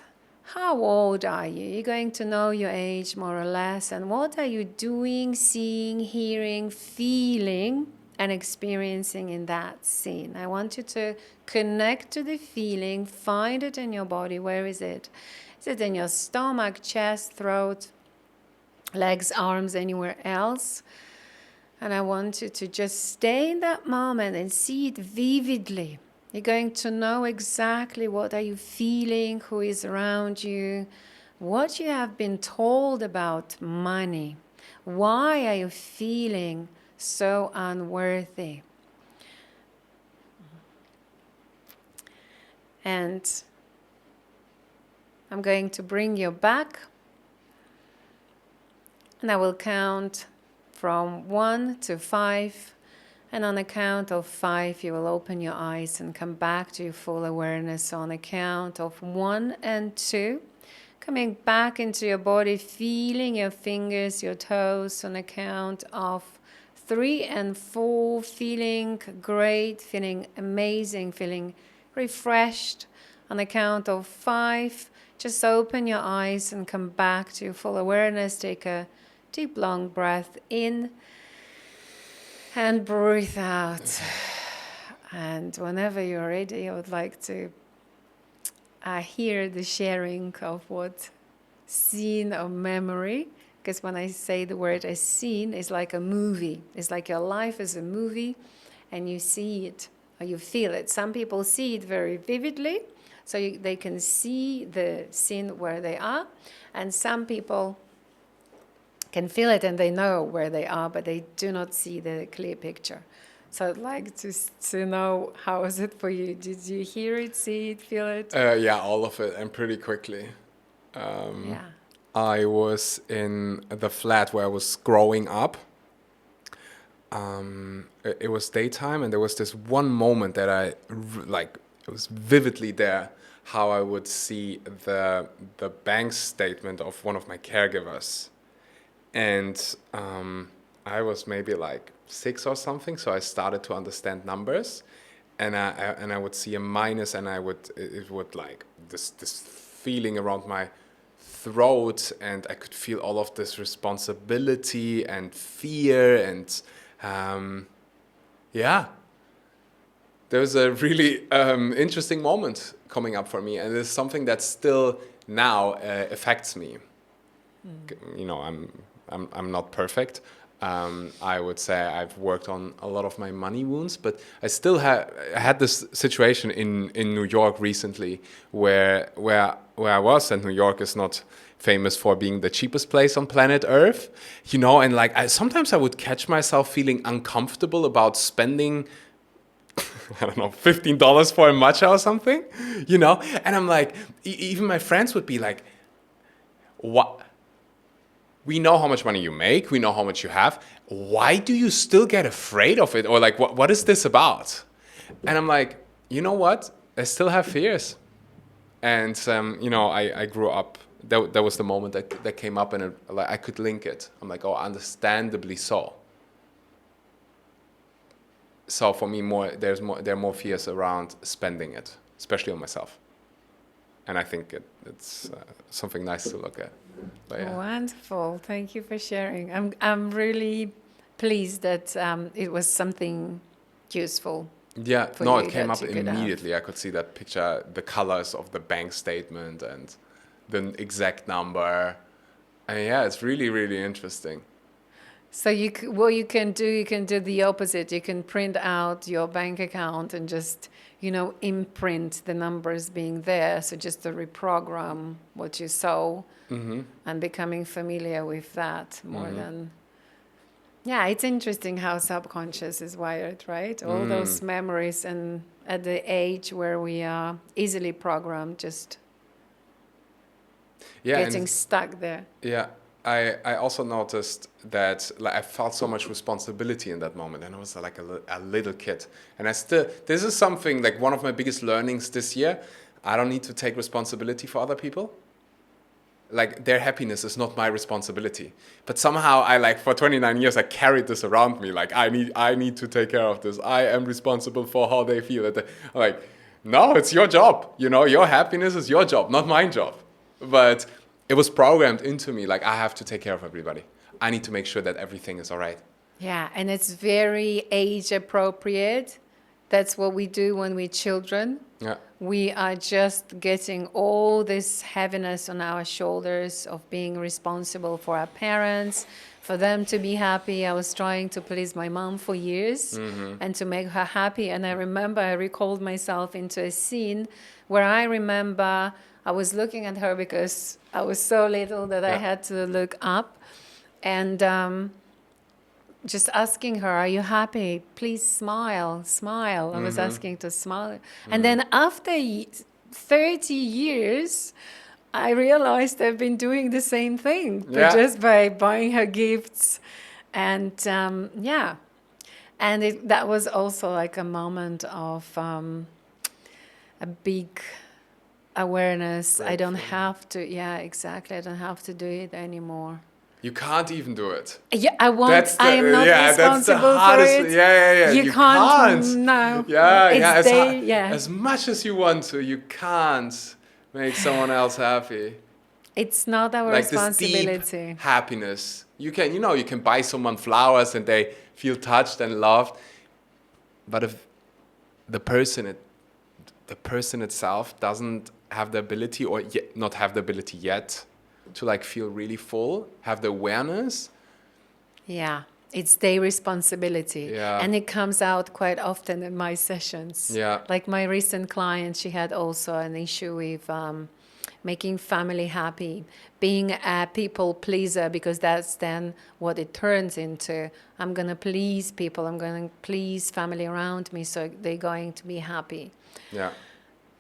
How old are you? You're going to know your age more or less. And what are you doing, seeing, hearing, feeling, and experiencing in that scene? I want you to connect to the feeling, find it in your body. Where is it? Is it in your stomach, chest, throat, legs, arms, anywhere else? And I want you to just stay in that moment and see it vividly. You're going to know exactly what are you feeling, who is around you, what you have been told about money. Why are you feeling so unworthy? And I'm going to bring you back, and I will count from 1 to 5. And on a count of 5, you will open your eyes and come back to your full awareness. On a count of 1 and 2, coming back into your body, feeling your fingers, your toes. On a count of 3 and 4, feeling great, feeling amazing, feeling refreshed. On a count of 5, just open your eyes and come back to your full awareness. Take a deep, long breath in. And breathe out. And whenever you're ready, I would like to hear the sharing of what scene or memory, because when I say the word a scene, it's like a movie. It's like your life is a movie, and you see it or you feel it. Some people see it very vividly, so they can see the scene where they are, and some people can feel it and they know where they are, but they do not see the clear picture. So I'd like to know, how is it for you? Did you hear it, see it, feel it? Yeah, all of it, and pretty quickly. Yeah. I was in the flat where I was growing up. It was daytime, and there was this one moment that it was vividly there, how I would see the bank statement of one of my caregivers. And I was maybe like 6 or something, so I started to understand numbers, and I would see a minus, and it would like this feeling around my throat, and I could feel all of this responsibility and fear, and yeah, there was a really interesting moment coming up for me, and it's something that still now affects me. You know, I'm not perfect. I would say I've worked on a lot of my money wounds, but I still had this situation in New York recently where I was, and New York is not famous for being the cheapest place on planet Earth, you know, and like sometimes I would catch myself feeling uncomfortable about spending I don't know, $15 for a matcha or something, you know, and I'm like, even my friends would be like, what? We know how much money you make. We know how much you have. Why do you still get afraid of it? Or like, what is this about? And I'm like, you know what? I still have fears. And, you know, I grew up. That was the moment that came up, and I could link it. I'm like, oh, understandably so. So for me, there are more fears around spending it, especially on myself. And I think it's something nice to look at. But yeah. Wonderful. Thank you for sharing. I'm really pleased that it was something useful. Yeah, no, it came that up you could immediately. I could see that picture, the colors of the bank statement and the exact number. And yeah, it's really, really interesting. So what you can do the opposite. You can print out your bank account and just, you know, imprint the numbers being there. So just to reprogram what you saw, and becoming familiar with that more than. Yeah, it's interesting how subconscious is wired, right? All those memories, and at the age where we are easily programmed, just getting stuck there. Yeah. I also noticed that like I felt so much responsibility in that moment, and I was like a little kid. And this is something like one of my biggest learnings this year. I don't need to take responsibility for other people. Like their happiness is not my responsibility. But somehow for 29 years I carried this around me. Like I need to take care of this. I am responsible for how they feel. I'm like, no, it's your job. You know, your happiness is your job, not my job. But it was programmed into me, like I have to take care of everybody. I need to make sure that everything is all right. Yeah, and it's very age appropriate. That's what we do when we're children. Yeah. We are just getting all this heaviness on our shoulders of being responsible for our parents, for them to be happy. I was trying to please my mom for years and to make her happy. And I recalled myself into a scene where I remember I was looking at her because I was so little that I had to look up, and just asking her, are you happy? Please smile, smile. I was asking to smile. And then after 30 years, I realized I've been doing the same thing, but just by buying her gifts. And and that was also like a moment of a big awareness. I don't have to, I don't have to do it anymore. You can't even do it. Yeah, I am not responsible for it. Yeah. You can't. No. As much as you want to, you can't make someone else happy. It's not our responsibility. This deep happiness. You can buy someone flowers and they feel touched and loved. But if the person itself doesn't have the ability, or not have the ability yet, to like feel really full, have the awareness. Yeah, it's their responsibility. Yeah. And it comes out quite often in my sessions. Yeah. Like my recent client, she had also an issue with making family happy, being a people pleaser, because that's then what it turns into. I'm going to please people, I'm going to please family around me, so they're going to be happy. Yeah.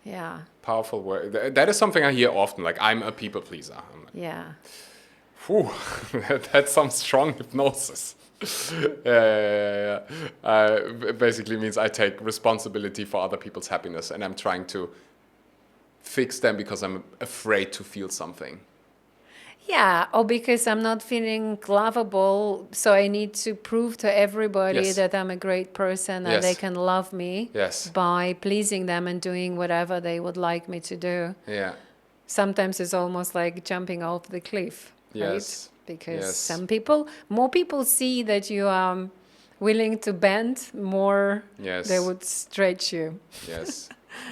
Yeah. Powerful word. That is something I hear often, like I'm a people pleaser. I'm like, Yeah. whew, that's some strong hypnosis. Yeah. Basically means I take responsibility for other people's happiness, and I'm trying to fix them because I'm afraid to feel something. Yeah, or because I'm not feeling lovable, so I need to prove to everybody Yes. that I'm a great person and they Yes. can love me Yes. by pleasing them and doing whatever they would like me to do. Yeah. Sometimes it's almost like jumping off the cliff, right? Yes. Because Yes. more people see that you are willing to bend, more Yes. they would stretch you. Yes.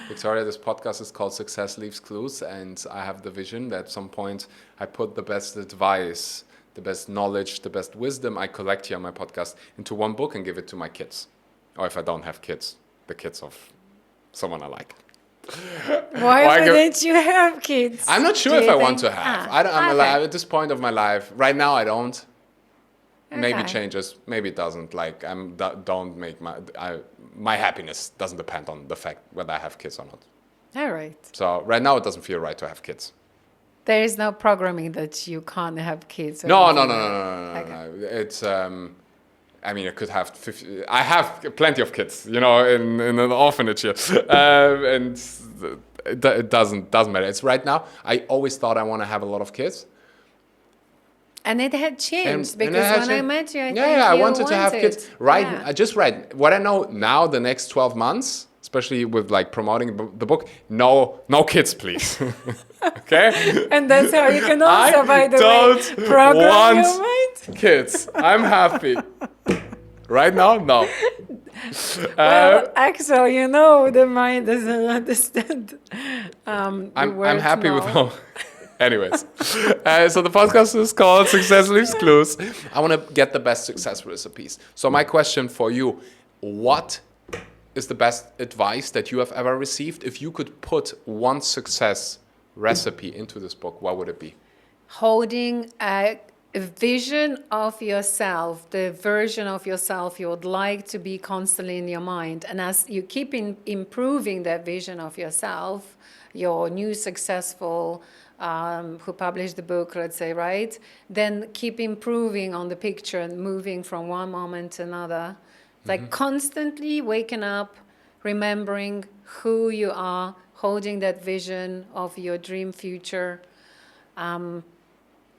Victoria, this podcast is called Success Leaves Clues, and I have the vision that at some point I put the best advice, the best knowledge, the best wisdom I collect here on my podcast into one book and give it to my kids. Or if I don't have kids, the kids of someone I like. Why wouldn't you have kids? I'm not sure Do if you I want think- to have. Ah, I'm okay. alive at this point of my life. Right now, I don't. Maybe Okay. changes, maybe it doesn't. Like don't make my happiness doesn't depend on the fact whether I have kids or not. All right. So right now it doesn't feel right to have kids. There is no programming that you can't have kids. or No. anything like that. Okay. It's I mean, I could have 50. I have plenty of kids, in an orphanage here, and it doesn't matter. It's right now. I always thought I want to have a lot of kids. And it had changed And because it had when I changed. met you, I think I you wanted to have kids. Right, Yeah. What I know now, the next 12 months, especially with like promoting the book, no kids, please. Okay? And that's how you can also, by the don't way, program want your mind. kids. I'm happy. Right now, no. Well, Axel, the mind doesn't understand. I'm happy with how. Anyways, so the podcast is called Success Leaves Clues. I want to get the best success recipes. So my question for you, what is the best advice that you have ever received? If you could put one success recipe into this book, what would it be? Holding a vision of yourself, the version of yourself you would like to be constantly in your mind. And as you keep improving that vision of yourself, your new successful who published the book, let's say, right? Then keep improving on the picture and moving from one moment to another. Like constantly waking up, remembering who you are, holding that vision of your dream future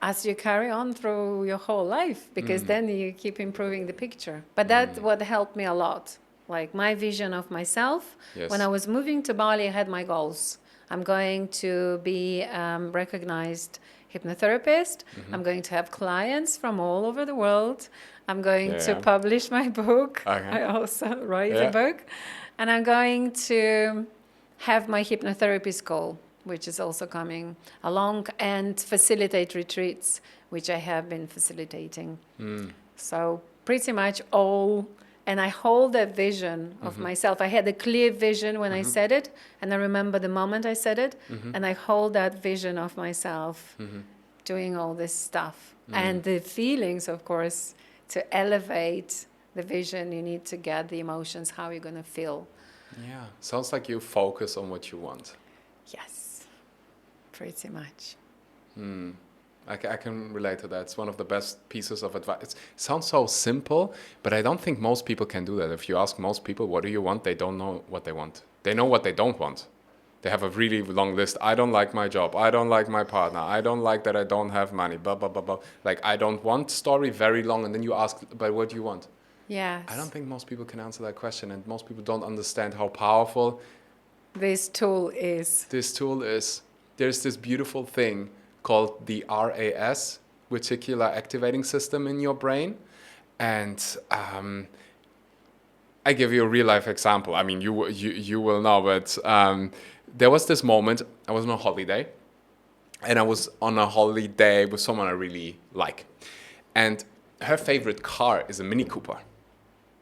as you carry on through your whole life, because then you keep improving the picture. But that's what helped me a lot. Like my vision of myself, Yes. when I was moving to Bali, I had my goals. I'm going to be recognized hypnotherapist. I'm going to have clients from all over the world. I'm going to publish my book. Okay. I also write a book. And I'm going to have my hypnotherapy school, which is also coming along, and facilitate retreats, which I have been facilitating. So pretty much all. And I hold that vision of myself. I had a clear vision when I said it, and I remember the moment I said it, and I hold that vision of myself doing all this stuff. And the feelings, of course, to elevate the vision, you need to get the emotions, how you're going to feel. Yeah, sounds like you focus on what you want. Yes, pretty much. I can relate to that. It's one of the best pieces of advice. It sounds so simple, but I don't think most people can do that. If you ask most people, what do you want? They don't know what they want. They know what they don't want. They have a really long list. I don't like my job. I don't like my partner. I don't like that I don't have money. Blah, blah, blah, blah. Like, I don't want story, very long. And then you ask, but what do you want? Yes. I don't think most people can answer that question. And most people don't understand how powerful this tool is. This tool is. There's this beautiful thing called the RAS, reticular activating system in your brain. And I give you a real life example. I mean, you will know, but there was this moment, I was on a holiday, and I was on a holiday with someone I really like. And her favorite car is a Mini Cooper,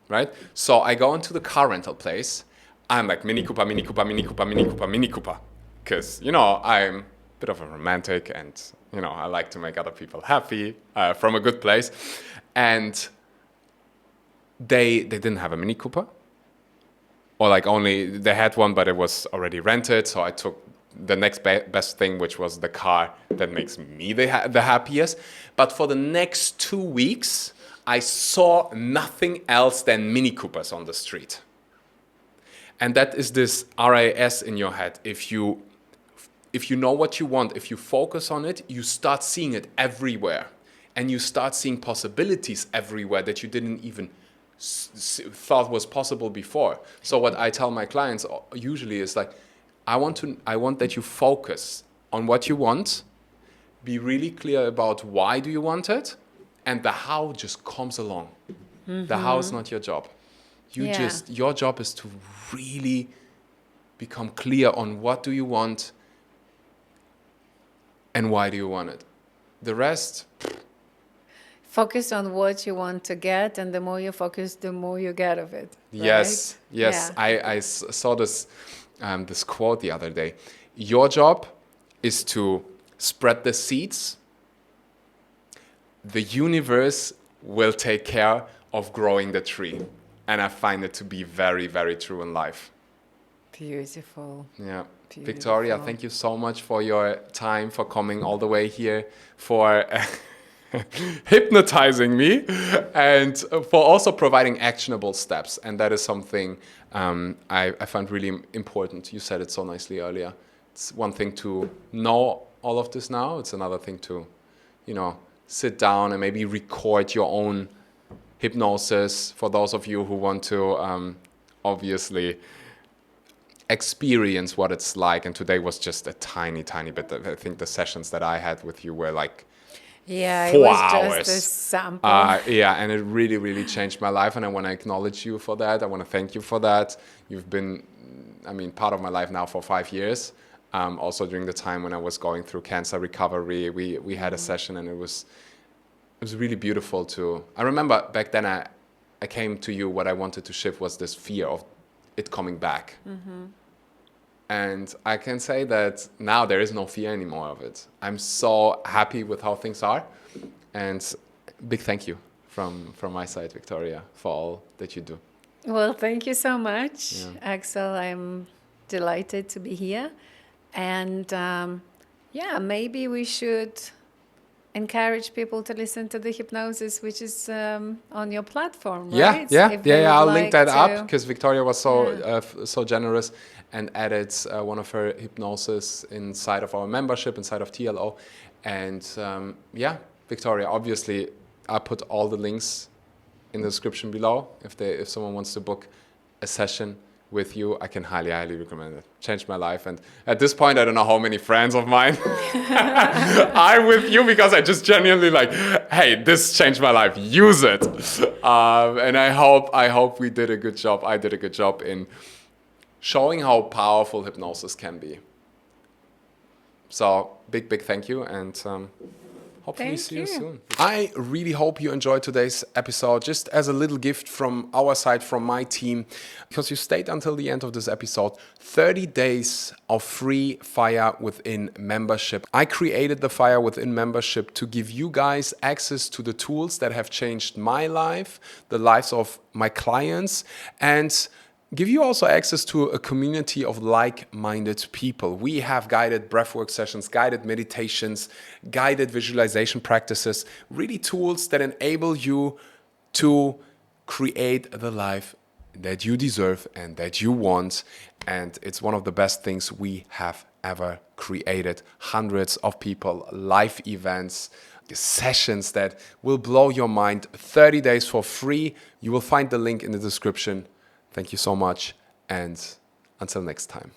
right? So I go into the car rental place. I'm like, Mini Cooper, Mini Cooper, Mini Cooper, Mini Cooper, Mini Cooper. Because, I'm a bit of a romantic and, I like to make other people happy from a good place. And they didn't have a Mini Cooper. Or like only, they had one, but it was already rented. So I took the next best thing, which was the car that makes me the happiest. But for the next 2 weeks, I saw nothing else than Mini Coopers on the street. And that is this RAS in your head. If you know what you want, if you focus on it, you start seeing it everywhere. And you start seeing possibilities everywhere that you didn't even thought was possible before. So what I tell my clients usually is like, I want that you focus on what you want, be really clear about why do you want it, and the how just comes along. Mm-hmm. The how is not your job. Your job is to really become clear on what do you want and why do you want it. The rest, focus on what you want to get, and the more you focus, the more you get of it. Right? Yes. Yeah. I saw this quote the other day. Your job is to spread the seeds. The universe will take care of growing the tree. And I find it to be very, very true in life. Beautiful. Yeah. Beautiful. Victoria, thank you so much for your time, for coming all the way here, for hypnotizing me, and for also providing actionable steps. And that is something I find really important. You said it so nicely earlier. It's one thing to know all of this now. It's another thing to, sit down and maybe record your own hypnosis for those of you who want to obviously experience what it's like. And today was just a tiny, tiny bit. I think the sessions that I had with you were like 4 it was hours. Just a sample. And it really, really changed my life. And I want to acknowledge you for that. I want to thank you for that. You've been, part of my life now for 5 years. Also during the time when I was going through cancer recovery, we had a session, and it was really beautiful to. I remember back then I came to you. What I wanted to shift was this fear of it coming back. Mm-hmm. And I can say that now there is no fear anymore of it. I'm so happy with how things are. And big thank you from my side, Victoria, for all that you do. Well, thank you so much, Axel. I'm delighted to be here. And maybe we should encourage people to listen to the hypnosis, which is on your platform, right? I'll link that up, because Victoria was so generous and added one of her hypnosis inside of our membership, inside of TLO. And Victoria, obviously, I put all the links in the description below. If someone wants to book a session with you, I can highly, highly recommend it. Changed my life. And at this point, I don't know how many friends of mine are with you, because I just genuinely like, hey, this changed my life. Use it. And I hope we did a good job. I did a good job in showing how powerful hypnosis can be. So big thank you, and hopefully see you soon. I really hope you enjoyed today's episode, just as a little gift from our side, from my team, because you stayed until the end of this episode. 30 days of free Fire Within membership. I created the Fire Within membership to give you guys access to the tools that have changed my life, the lives of my clients, and give you also access to a community of like-minded people. We have guided breathwork sessions, guided meditations, guided visualization practices, really tools that enable you to create the life that you deserve and that you want. And it's one of the best things we have ever created. Hundreds of people, live events, sessions that will blow your mind. 30 days for free. You will find the link in the description. Thank you so much, and until next time.